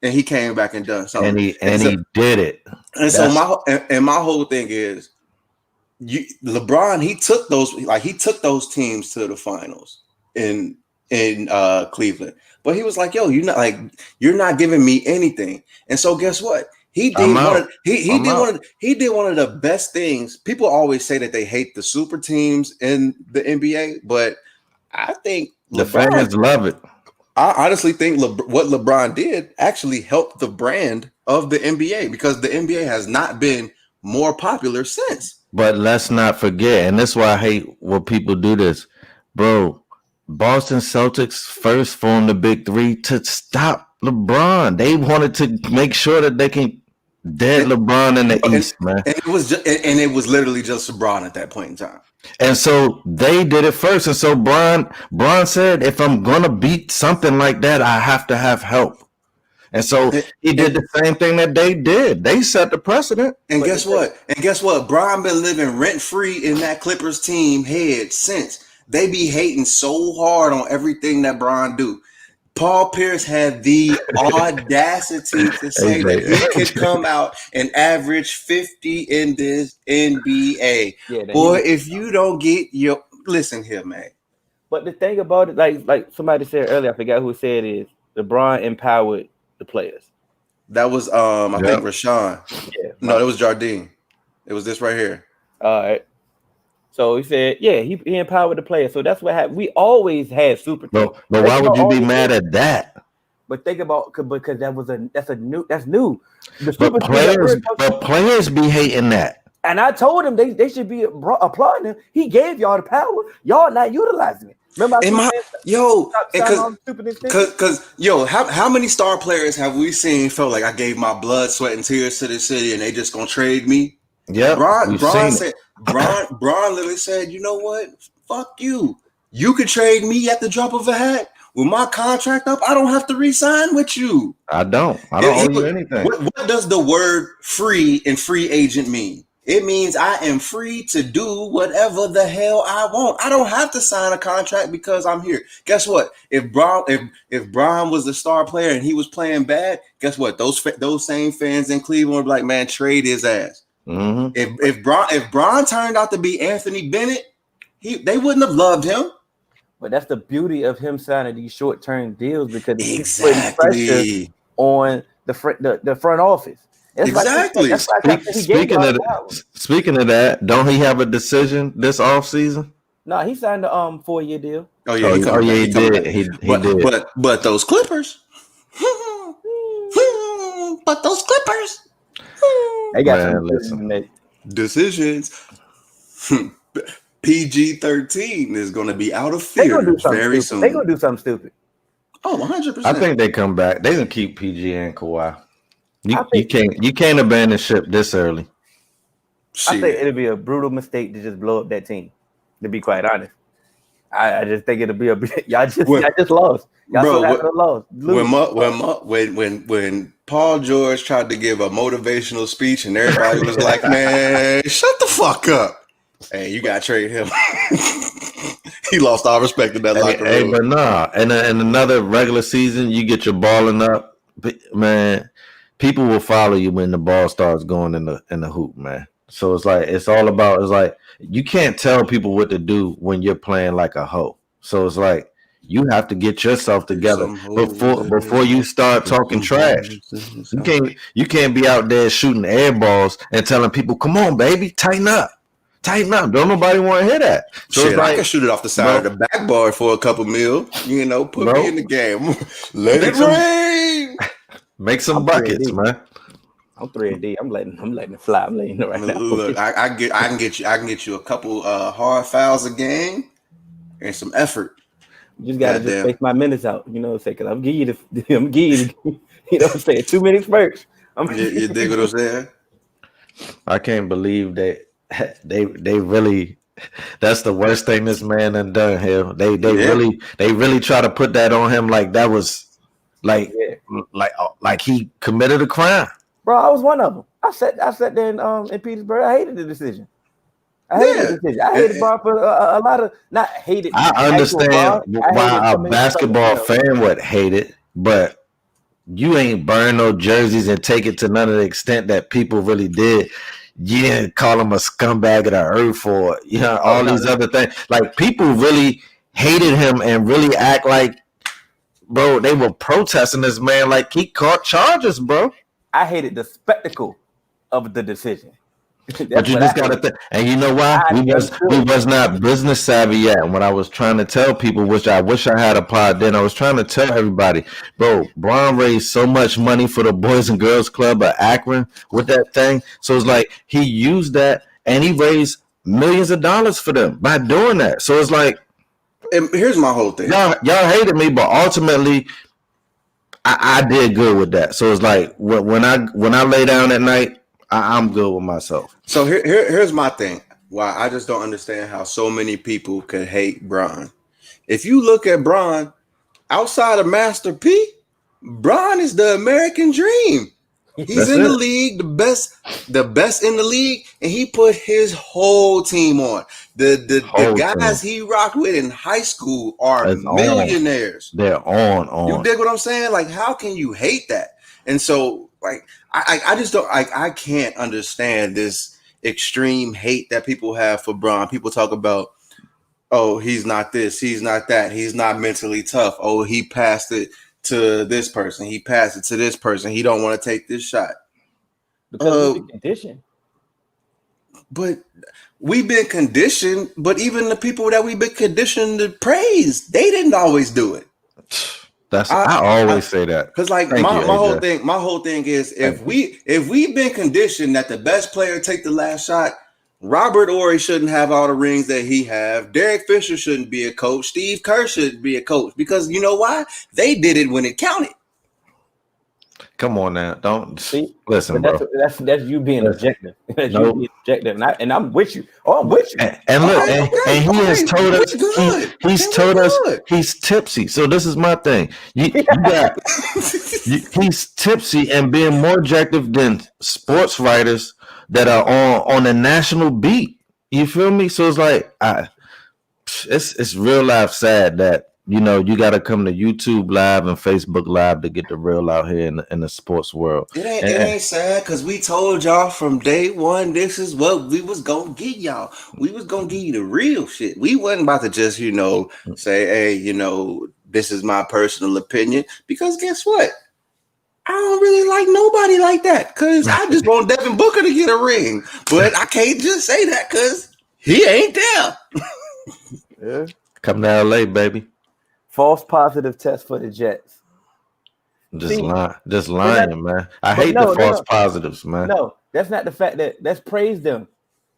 And he came back and done something. And he did it. And so my whole thing is, LeBron, he took those teams to the finals in Cleveland. But he was like, yo, you're not giving me anything. And so guess what? He did one of the best things. People always say that they hate the super teams in the NBA, but I think the fans love it. I honestly think what LeBron did actually helped the brand of the NBA, because the NBA has not been more popular since. But let's not forget, and that's why I hate when people do this, bro. Boston Celtics first formed the Big Three to stop LeBron. They wanted to make sure that they can dead LeBron in the East, man. And it was literally just LeBron at that point in time. And so they did it first. And so Bron said, if I'm gonna beat something like that, I have to have help. And so he did the same thing that they did. They set the precedent. And guess what? Bron been living rent-free in that Clippers team head since. They be hating so hard on everything that Bron do. Paul Pierce had the audacity to say that he could come out and average 50 in this NBA. Boy, if you don't get listen here, man. But the thing about it, like somebody said earlier, I forgot who said it is, LeBron empowered the players. That was I think Rashawn. Yeah. No, it was Jardine. It was this right here. All right. So he said, yeah, he empowered the players. So that's what happened. We always had super teams. But why would you be mad at that? But think about, because that's new. But players be hating that. And I told him they should be applauding him. He gave y'all the power. Y'all not utilizing it. Remember, how many star players have we seen felt like I gave my blood, sweat, and tears to this city, and they just gonna trade me? Yeah, Bron literally said, you know what? Fuck you. You could trade me at the drop of a hat. With my contract up, I don't have to re-sign with you. I don't owe you anything. What does the word free and free agent mean? It means I am free to do whatever the hell I want. I don't have to sign a contract because I'm here. Guess what? If Braun was the star player and he was playing bad, guess what? Those same fans in Cleveland were like, man, trade his ass. Mm-hmm. If Braun turned out to be Anthony Bennett, they wouldn't have loved him. But that's the beauty of him signing these short-term deals because it keeps Exactly. putting pressure on the front office. It's exactly. Speaking of that, don't he have a decision this offseason? No, he signed a 4-year deal. Oh yeah, he did. He did. But those Clippers. But those Clippers. They got some decisions. PG-13 is going to be out of fear very soon. They're going to do something stupid. Oh, 100%. I think they come back. They're going to keep PG and Kawhi. You can't abandon ship this early. I think it'll be a brutal mistake to just blow up that team, to be quite honest. I just think it'll be y'all just lost. Y'all lost. When Paul George tried to give a motivational speech and everybody was like, man, shut the fuck up. Hey, you gotta trade him. He lost all respect in that locker room. Hey, but nah, in another regular season, you get your balling up, man. People will follow you when the ball starts going in the hoop, man. So it's like you can't tell people what to do when you're playing like a hoe. So it's like you have to get yourself together before you start talking trash. You can't be out there shooting air balls and telling people, "Come on, baby, tighten up." Tighten up. Don't nobody want to hear that. So shit, I can shoot it off the side of the backboard for a couple mil. You know, put me in the game. Let it rain. Make some buckets, man. I'm 3-D. I'm letting it fly. I'm letting it right now. Look, I can get you a couple hard fouls a game and some effort. You just gotta just space my minutes out. You know what I'm saying? Because I'm giving you you know what I'm saying? 2 minutes first. You dig what I'm saying? I can't believe that. They really, that's the worst thing this man done here. They really try to put that on him like that was like he committed a crime. Bro, I was one of them. I sat there in Petersburg. I hated the decision. I hated Bron for a lot of not hated. I understand why a basketball fan would hate it, but you ain't burn no jerseys and take it to none of the extent that people really did. You didn't call him a scumbag of the earth or all these other things. Like people really hated him and really act like, bro, they were protesting this man like he caught charges, bro. I hated the spectacle of the decision. But you just gotta think, and you know why? We was not business savvy yet. And what I was trying to tell people, which I wish I had applied then, I was trying to tell everybody, bro, Bron raised so much money for the Boys and Girls Club of Akron with that thing. So it's like he used that and he raised millions of dollars for them by doing that. So it's like, and here's my whole thing. Y'all hated me, but ultimately I did good with that. So it's like when I lay down at night, I'm good with myself. So here's my thing. Why I just don't understand how so many people could hate Bron. If you look at Bron, outside of Master P, Bron is the American dream. He's in the league, the best in the league, and he put his whole team on. The guys he rocked with in high school are millionaires. They're on. You dig what I'm saying? Like, how can you hate that? And so, like, I just don't. I can't understand this extreme hate that people have for Bron. People talk about, oh, he's not this, he's not that, he's not mentally tough. Oh, he passed it to this person, he passed it to this person, he don't want to take this shot because we've been conditioned. But we've been conditioned. But even the people that we've been conditioned to praise, they didn't always do it. I always say that because, like, my whole thing is if we've been conditioned that the best player take the last shot, Robert Horry shouldn't have all the rings that he have. Derek Fisher shouldn't be a coach. Steve Kerr shouldn't be a coach because you know why? They did it when it counted. Come on now, don't listen, bro. That's you being objective. That's you being objective, and I'm with you. Oh, I'm with you. And look, and he has told us he's told us he's tipsy. So this is my thing. He's tipsy and being more objective than sports writers, that are on a national beat. You feel me? So it's like it's real life sad that you got to come to YouTube Live and Facebook Live to get the real out here in the sports world. It ain't sad because we told y'all from day one this is what we was gonna get y'all. We was gonna give you the real shit. We wasn't about to just say, hey, this is my personal opinion, because guess what? I don't really like nobody like that, because I just want Devin Booker to get a ring, but I can't just say that because he ain't there. Yeah. Come to LA, baby. False positive test for the Jets. Just lying, man. I hate the false positives, man. No, that's not the fact. Let's praise them.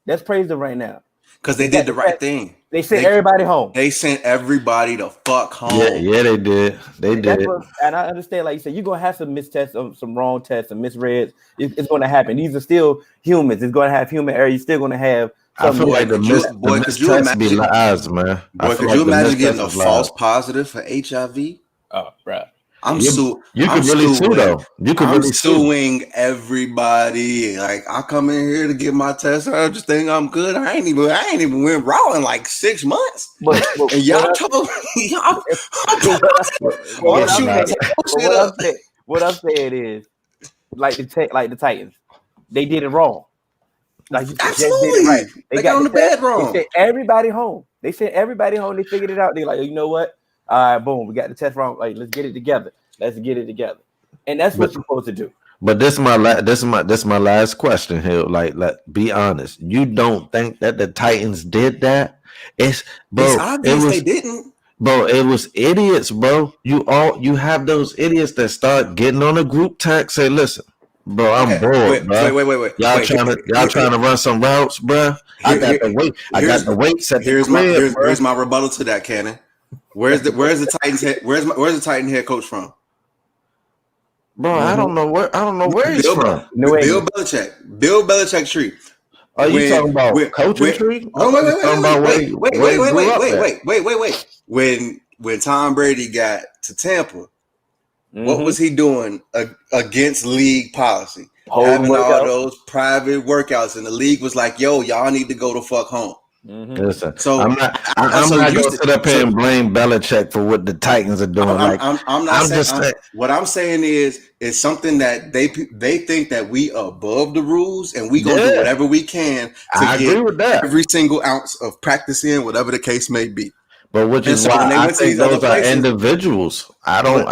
Let's praise them right now. Because they did the right thing. They sent everybody home. They sent everybody the fuck home. Yeah, they did. They did. And I understand, like you said, you're going to have some mistests, some wrong tests, some misreads. It's going to happen. These are still humans. It's going to have human error. You're still going to have. I feel like the mistests be lies, man. Boy, could you imagine getting a false positive for HIV? Oh, bro. You could really sue, though. I'm suing everybody. Like, I come in here to get my test. I just think I'm good. I ain't even went raw in like 6 months. And y'all told me what I'm saying is, like the Titans, they did it wrong. Like absolutely, did it right. They got on the bed wrong. They sent everybody home. They figured it out. They're like, you know what? All right, boom, we got the test wrong. Like, let's get it together. And that's what you're supposed to do. But this is my last question here. Like, be honest. You don't think that the Titans did that? It's obvious they didn't. Bro, it was idiots, bro. You have those idiots that start getting on a group text, say, listen, bro, I'm bored, bro. Wait. Y'all trying to run some routes, bro? I got the weights at the crib. Here's my rebuttal to that, Cannon. Where's the Titans head? Where's the Titan head coach from? Bro, I don't know where he's from. Bill Belichick. Bill Belichick tree. Are you talking about coaching tree? Wait. When Tom Brady got to Tampa, what was he doing against league policy? Having all those private workouts, and the league was like, "Yo, y'all need to go the fuck home." Listen, so I'm not going to sit up here and blame Belichick for what the Titans are doing. What I'm saying is something that they think that we are above the rules, and we gonna do whatever we can to get every single ounce of practice in, whatever the case may be. But which is why I think those are individuals. I don't.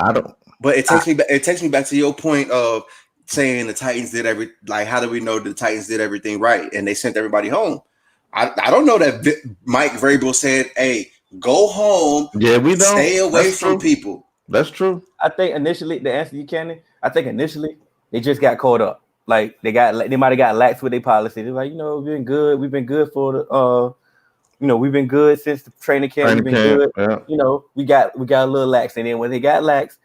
But it takes me back to your point of saying the Titans did how do we know the Titans did everything right and they sent everybody home? I don't know that Mike Vrabel said, hey, go home. Yeah, we don't. Stay away from people. That's true. I think initially, the answer you can, they just got caught up. Like they might have got lax with their policy. They're like, we've been good. We've been good for the we've been good since the training camp. We've been good. Yeah. We got a little lax. And then when they got lax,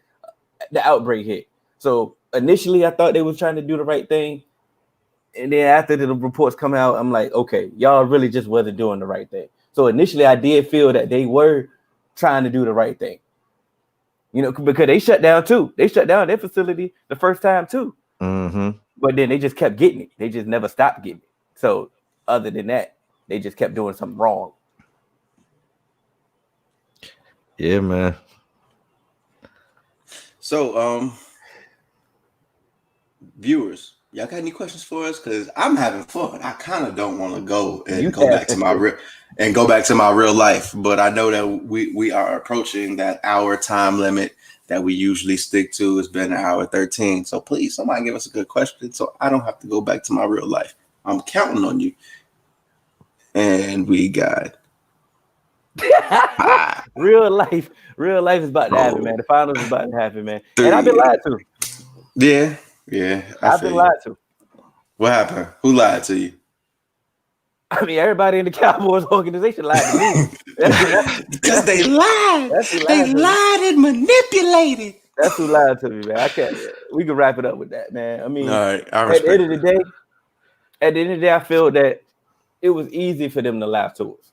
the outbreak hit. So initially I thought they was trying to do the right thing. And then after the reports come out, I'm like, okay, y'all really just wasn't doing the right thing. So initially, I did feel that they were trying to do the right thing. Because they shut down too. They shut down their facility the first time too. Mm-hmm. But then they just kept getting it. They just never stopped getting it. So other than that, they just kept doing something wrong. Yeah, man. So, viewers, y'all got any questions for us? Because I'm having fun. I kind of don't want to go go back to my real life, but I know that we are approaching that hour time limit that we usually stick to. It's been an hour 13. So please, somebody give us a good question so I don't have to go back to my real life. I'm counting on you. And we got real life is about to happen, man. The finals is about to happen, man. And I've been lied to. Yeah. I've been lied to. What happened? Who lied to you? I mean, everybody in the Cowboys organization lied to me. Because they lied. They lied and manipulated. That's who lied to me, man. We can wrap it up with that, man. I mean, all right, at the end of the day, I feel that it was easy for them to lie to us.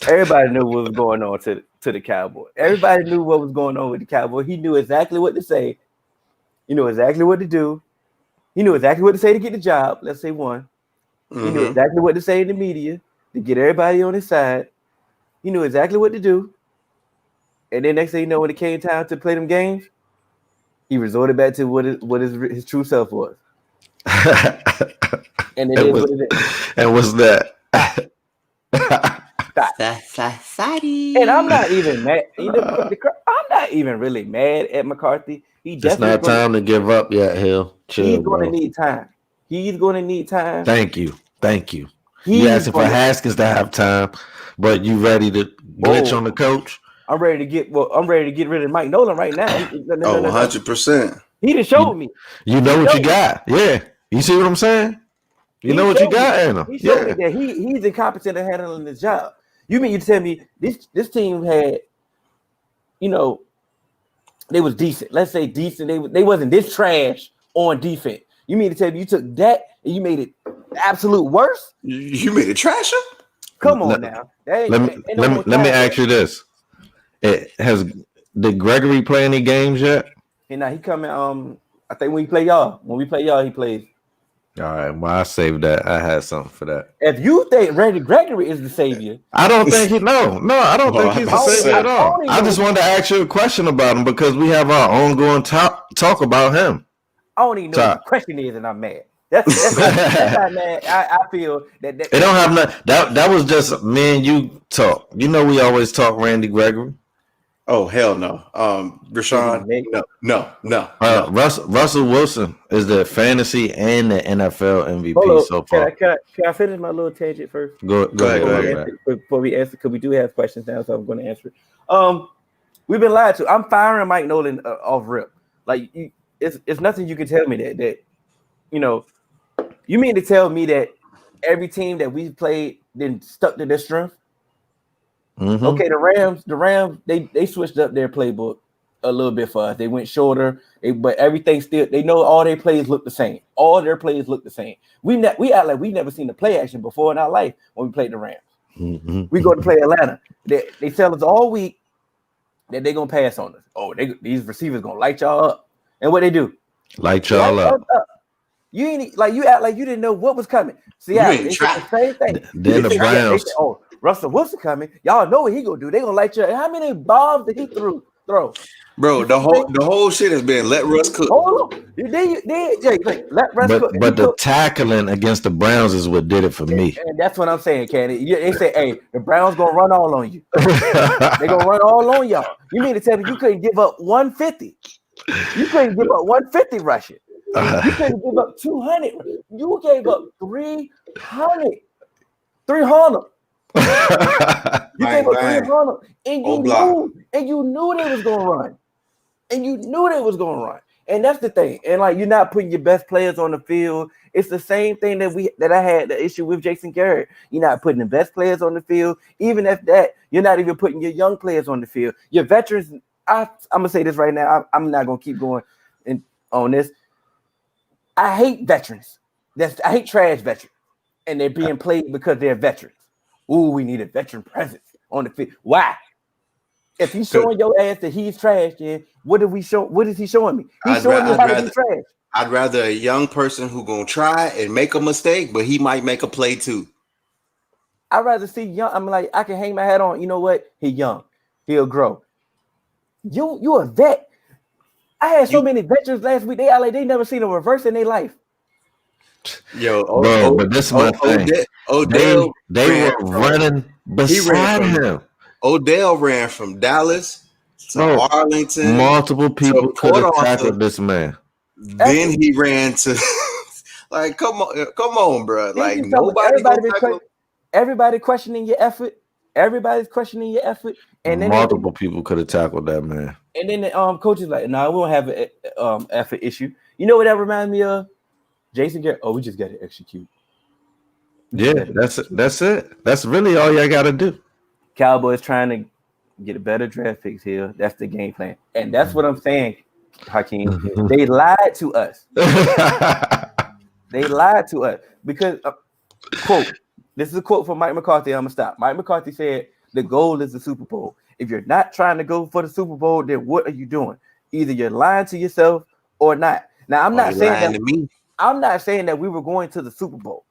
Everybody knew what was going on to the Cowboys. Everybody knew what was going on with the Cowboys. He knew exactly what to say. He knew exactly what to do. He knew exactly what to say to get the job. Let's say one. He knew exactly what to say in the media to get everybody on his side. He knew exactly what to do. And then next thing you know, when it came time to play them games, he resorted back to what his true self was. And it is what it is. And what's that? And I'm not even mad. I'm not even really mad at McCarthy. It's not time to give up yet, Hill. Chill, he's going to need time. He's going to need time. Thank you. You asking for Haskins to have time, but you ready to glitch on the coach? I'm ready to get rid of Mike Nolan right now. 100%. He just showed me. You know what you got. Yeah. You see what I'm saying? You know what you got in him. He showed me that he's incompetent at handling his job. You mean you tell me this team had, they was decent. Let's say decent. They wasn't this trash on defense. You mean to tell me you took that and you made it absolute worse? You made it trasher? Come on now. Let me ask you this. Did Gregory play any games yet? And now he coming. I think when we play y'all, he plays. All right. Well, I saved that. I had something for that. If you think Randy Gregory is the savior, I don't think he. No, I don't think he's the savior at all. I just wanted to ask you a question about him because we have our ongoing talk about him. I don't even know what the question is, and I'm mad. That's not mad. I feel that it don't have nothing. That was just me and you talk. You know, we always talk Randy Gregory. Oh hell no. Rashawn, no. Russell Wilson is the fantasy and the NFL MVP so far. Can I finish my little tangent first? Go ahead. Before we answer, because we do have questions now, so I'm going to answer it. We've been lied to. I'm firing Mike Nolan off rip. Like it's nothing you can tell me that you mean to tell me that every team that we played then stuck to their strength? Mm-hmm. Okay, the Rams, they switched up their playbook a little bit for us. They went shorter, but everything still. They know all their plays look the same. All their plays look the same. We act like we never seen the play action before in our life when we played the Rams. Mm-hmm. We go to play Atlanta. They tell us all week that they're gonna pass on us. Oh, these receivers gonna light y'all up, and what they do? Light y'all up. You ain't you act like you didn't know what was coming. See, they said the same thing. Then the Browns. Oh, Russell Wilson coming. Y'all know what he gonna do. They gonna light you up. How many bombs did he throw? Bro, the whole shit has been let Russ cook. Hold on. Let Russ cook. But the tackling against the Browns is what did it for me. And that's what I'm saying, Candy. They say, hey, the Browns gonna run all on you. They gonna run all on y'all. You mean to tell me you couldn't give up 150? You couldn't give up 150 rushing. You couldn't give up 200. You gave up 300. 300. You gave up 300, and you knew they was gonna run, and that's the thing. And like, you're not putting your best players on the field. It's the same thing that I had the issue with Jason Garrett. You're not putting the best players on the field. Even if that, you're not even putting your young players on the field. Your veterans. I'm gonna say this right now. I'm not gonna keep going on this. I hate veterans. I hate trash veterans, and they're being played because they're veterans. Ooh, we need a veteran presence on the field. Why? If he's showing your ass that he's trash, then what is he showing me? He's showing me how to be trash. I'd rather a young person who gonna try and make a mistake, but he might make a play too. I'd rather see young. I'm like, I can hang my hat on. You know what? He's young. He'll grow. You a vet. I had so many veterans last week. They never seen a reverse in their life. Yo, but this is my thing. They were running beside him. Odell ran from Dallas to Arlington. Multiple people could have tackled this man. Then he ran to like, come on, bro. Like everybody questioning your effort. Everybody's questioning your effort, and then multiple people could have tackled that man. And then the coach is like, "No, we won't have an effort issue." You know what that reminds me of? Jason Garrett. Oh, we just got to execute. Yeah, that's it. That's really all y'all got to do. Cowboys trying to get a better draft picks here. That's the game plan, and that's what I'm saying, Hakeem. They lied to us. They lied to us because quote. This is a quote from Mike McCarthy. I'm gonna stop. Mike McCarthy said, "The goal is the Super Bowl. If you're not trying to go for the Super Bowl, then what are you doing? Either you're lying to yourself or not." Now, I'm not saying that we were going to the Super Bowl.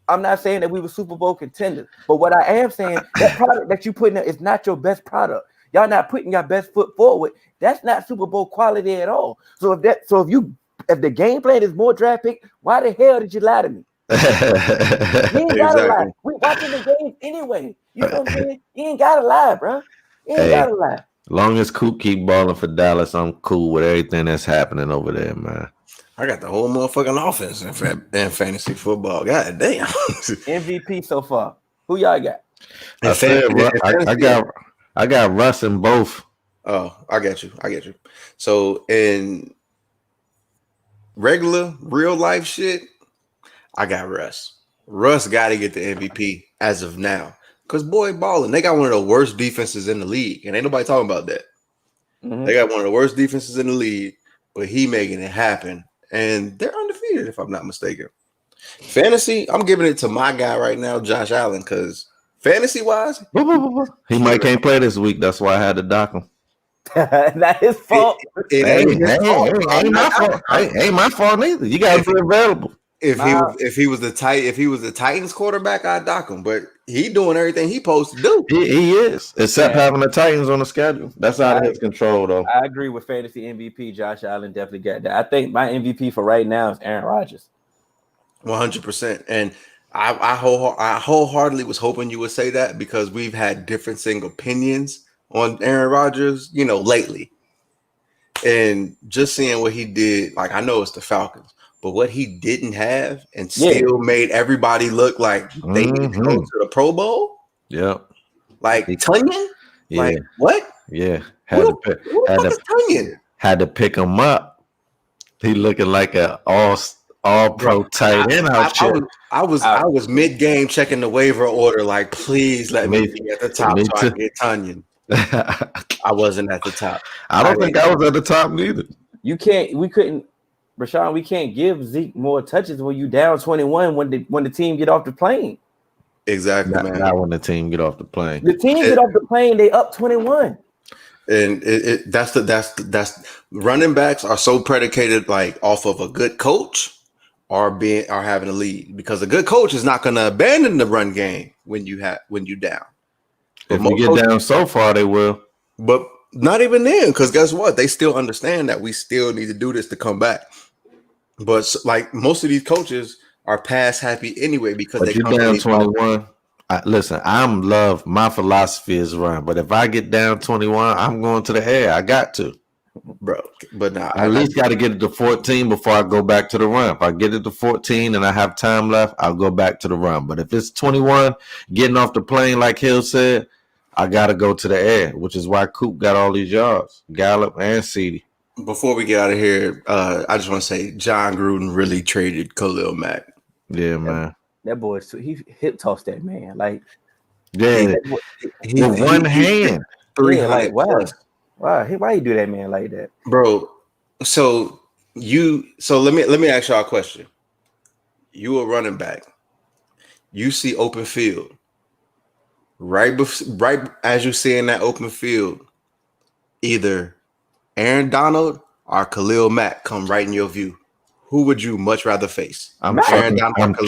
I'm not saying that we were Super Bowl contenders, but what I am saying, that product that you put in there is not your best product. Y'all not putting your best foot forward. That's not Super Bowl quality at all. So if the game plan is more draft pick, why the hell did you lie to me? You ain't gotta lie. We watching the game anyway. You know what I'm saying? You ain't gotta lie, bro. You ain't gotta lie. Long as Coop keep balling for Dallas, I'm cool with everything that's happening over there, man. I got the whole motherfucking offense in fantasy football. God damn. MVP so far. Who y'all got? I got Russ in both. Oh, I get you. So in regular real life shit, I got Russ. Russ got to get the MVP as of now. Because boy balling, they got one of the worst defenses in the league. And ain't nobody talking about that. Mm-hmm. They got one of the worst defenses in the league, but he making it happen. And they're undefeated, if I'm not mistaken. Fantasy, I'm giving it to my guy right now, Josh Allen, because fantasy-wise, he might can't play this week. That's why I had to dock him. Not his fault. Ain't my fault. Ain't my fault neither. You got to be available. If he was the Titans quarterback, I'd dock him. But he doing everything he supposed to do. He is, except having the Titans on the schedule. That's out of his control, though. I agree with fantasy MVP. Josh Allen definitely got that. I think my MVP for right now is Aaron Rodgers. 100%. And I wholeheartedly was hoping you would say that because we've had differing opinions on Aaron Rodgers, lately. And just seeing what he did, like I know it's the Falcons. But what he didn't have and still made everybody look like they need to go to the Pro Bowl. Yep. Like Tunyon? Yeah. Like what? Yeah. Who the fuck is Tunyon? Had to pick him up. He looking like an all pro tight end outfit. I was mid game checking the waiver order. Like, please let me be at the top so I can get Tunyon. I wasn't at the top. I don't think I was at the top neither. We couldn't. Rashawn, we can't give Zeke more touches when you down 21 when the team get off the plane. Exactly, man. Not when the team get off the plane. The team get off the plane, they up 21. And that's running backs are so predicated like off of a good coach or having a lead because a good coach is not going to abandon the run game when you down. If you get down so far, they will. But not even then, because guess what? They still understand that we still need to do this to come back. But like most of these coaches are pass happy anyway because they come down 21. Listen, my philosophy is run, but if I get down 21, I'm going to the air. I got to, bro. But now I at least got to get it to 14 before I go back to the run. If I get it to 14 and I have time left, I'll go back to the run. But if it's 21, getting off the plane, like Hill said, I got to go to the air, which is why Coop got all these yards, Gallup and CeeDee. Before we get out of here, I just want to say John Gruden really traded Khalil Mack. Yeah, man. That boy, he hip tossed that man. Like, with one hand. 300 like, wow. Why you do that man like that? Bro, so let me ask y'all a question. You a running back. You see open field. Right as you see in that open field, either Aaron Donald or Khalil Mack come right in your view. Who would you much rather face? I'm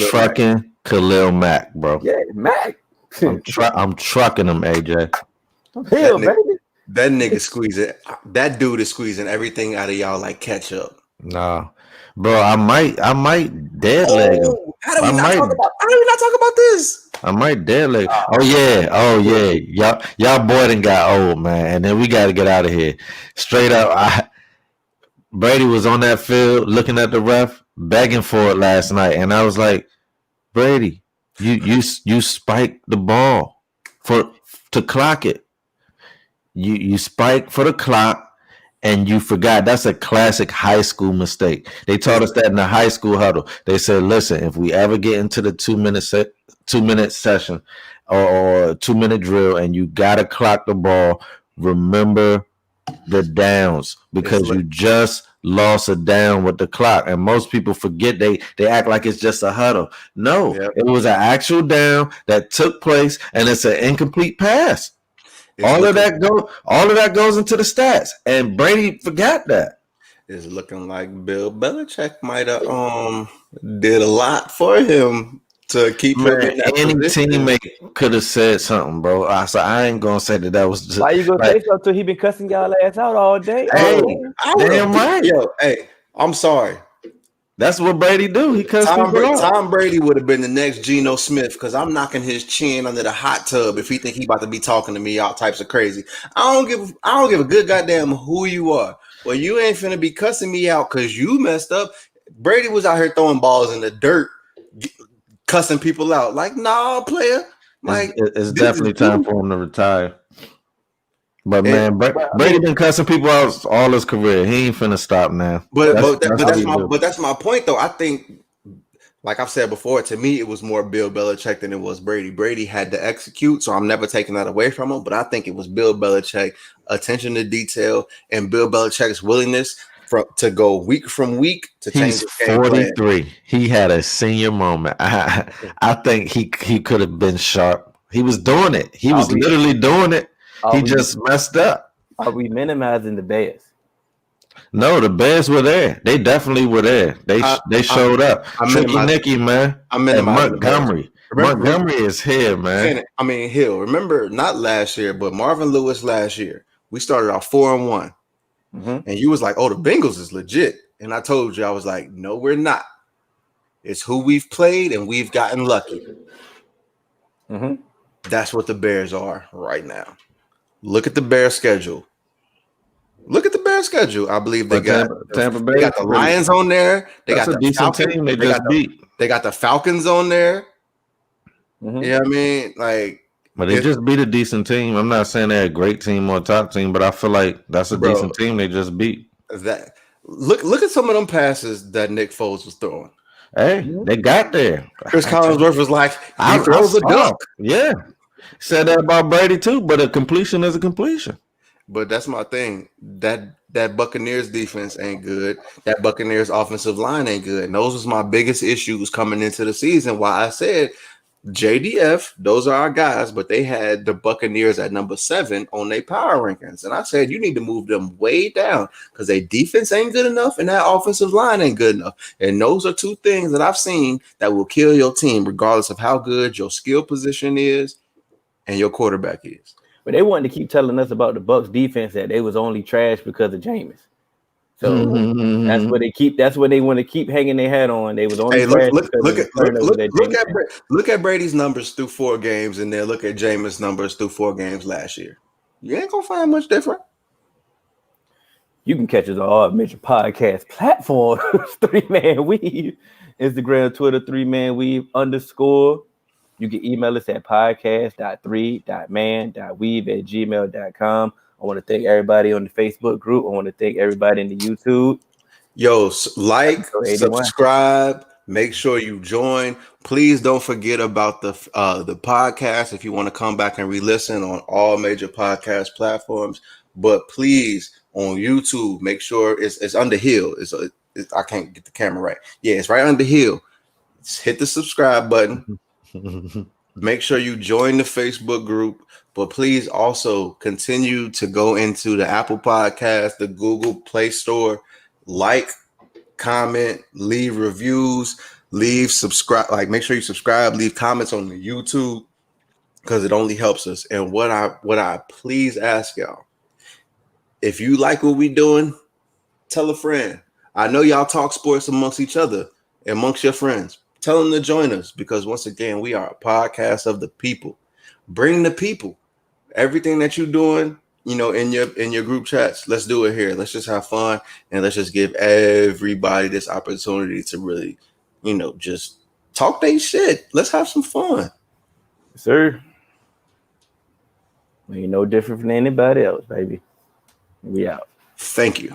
trucking Khalil Mack, bro. Yeah, Mack. I'm trucking him, AJ. Hell, baby. That nigga squeezing. That dude is squeezing everything out of y'all like ketchup. Nah, bro. I might dead leg him. How do we not talk about this? I might dead leg. Oh yeah. Y'all boy done got old, man. And then we got to get out of here. Straight up, Brady was on that field looking at the ref, begging for it last night, and I was like, Brady, you spiked the ball to clock it. You spiked for the clock. And you forgot. That's a classic high school mistake. They taught us that in the high school huddle. They said, listen, if we ever get into the 2-minute session or 2-minute drill and you got to clock the ball, remember the downs because you just lost a down with the clock. And most people forget. They act like it's just a huddle. No, It was an actual down that took place and it's an incomplete pass. All of that goes into the stats, and Brady forgot that. It's looking like Bill Belichick might have did a lot for him to keep him in that any position. teammate could have said something, bro. I ain't gonna say that was just. Why you gonna like, say something? He been cussing y'all ass out all day. Hey, I would damn right. Yo, hey, I'm sorry. That's what Brady do. He cuss people out. Tom Brady would have been the next Geno Smith because I'm knocking his chin under the hot tub if he think he about to be talking to me all types of crazy. I don't give a good goddamn who you are. Well, you ain't finna be cussing me out because you messed up. Brady was out here throwing balls in the dirt, cussing people out. Like, nah, player. Like, it's definitely time for him to retire. But man, Brady been cussing people out all his career. He ain't finna stop now. But that's my point though. I think, like I've said before, to me it was more Bill Belichick than it was Brady. Brady had to execute, so I'm never taking that away from him. But I think it was Bill Belichick, attention to detail, and Bill Belichick's willingness to go week from week to change. He's 43. He had a senior moment. I think he could have been sharp. He was doing it. He was literally doing it. He just messed up. Are we minimizing the Bears? No, the Bears were there. They definitely were there. They showed up. Tricky Nicky, man. And Montgomery. Montgomery is here, man. I mean, Hill. Remember, not last year, but Marvin Lewis last year. We started off 4-1. And you was like, oh, the Bengals is legit. And I told you, I was like, no, we're not. It's who we've played, and we've gotten lucky. That's what the Bears are right now. Look at the Bears schedule. I believe they got Tampa Bay. They got the Lions on there. They got a decent team. They just beat. They got the Falcons on there. You know what I mean? Like, but they just beat a decent team. I'm not saying they're a great team or a top team, but I feel like that's a decent team they just beat. That look at some of them passes that Nick Foles was throwing. Hey, they got there. Chris Collinsworth was like, he throws a dunk. Yeah. Said that about Brady too, but a completion is a completion. But that's my thing. That Buccaneers defense ain't good. That Buccaneers offensive line ain't good. And those was my biggest issues coming into the season. Why I said JDF, those are our guys, but they had the Buccaneers at number 7 on their power rankings. And I said, you need to move them way down because their defense ain't good enough and that offensive line ain't good enough. And those are two things that I've seen that will kill your team, regardless of how good your skill position is and your quarterback is. But they wanted to keep telling us about the Bucs defense that they was only trash because of Jameis. So that's what they keep. That's what they want to keep hanging their hat on. They was only trash look at Brady's numbers through 4 games, and then look at Jameis' numbers through 4 games last year. You ain't gonna find much different. You can catch us on all major podcast platforms. 3Man Weave, Instagram, Twitter, 3Man Weave _ You can email us at podcast.3.man.weave@gmail.com. I want to thank everybody on the Facebook group. I want to thank everybody in the YouTube. Yo, like, subscribe, make sure you join. Please don't forget about the podcast if you want to come back and re-listen on all major podcast platforms. But please, on YouTube, make sure it's under Hill. I can't get the camera right. Yeah, it's right under Hill. Just hit the subscribe button. Make sure you join the Facebook group, but please also continue to go into the Apple Podcast, the Google Play Store, like, comment, leave reviews, subscribe. Like, make sure you subscribe, leave comments on the YouTube because it only helps us. And what I please ask y'all, if you like what we doing, tell a friend. I know y'all talk sports amongst each other, amongst your friends. Tell them to join us because once again, we are a podcast of the people. Bring the people. Everything that you're doing, in your group chats, let's do it here. Let's just have fun and let's just give everybody this opportunity to really, just talk their shit. Let's have some fun. Sir. We ain't no different from anybody else, baby. We out. Thank you.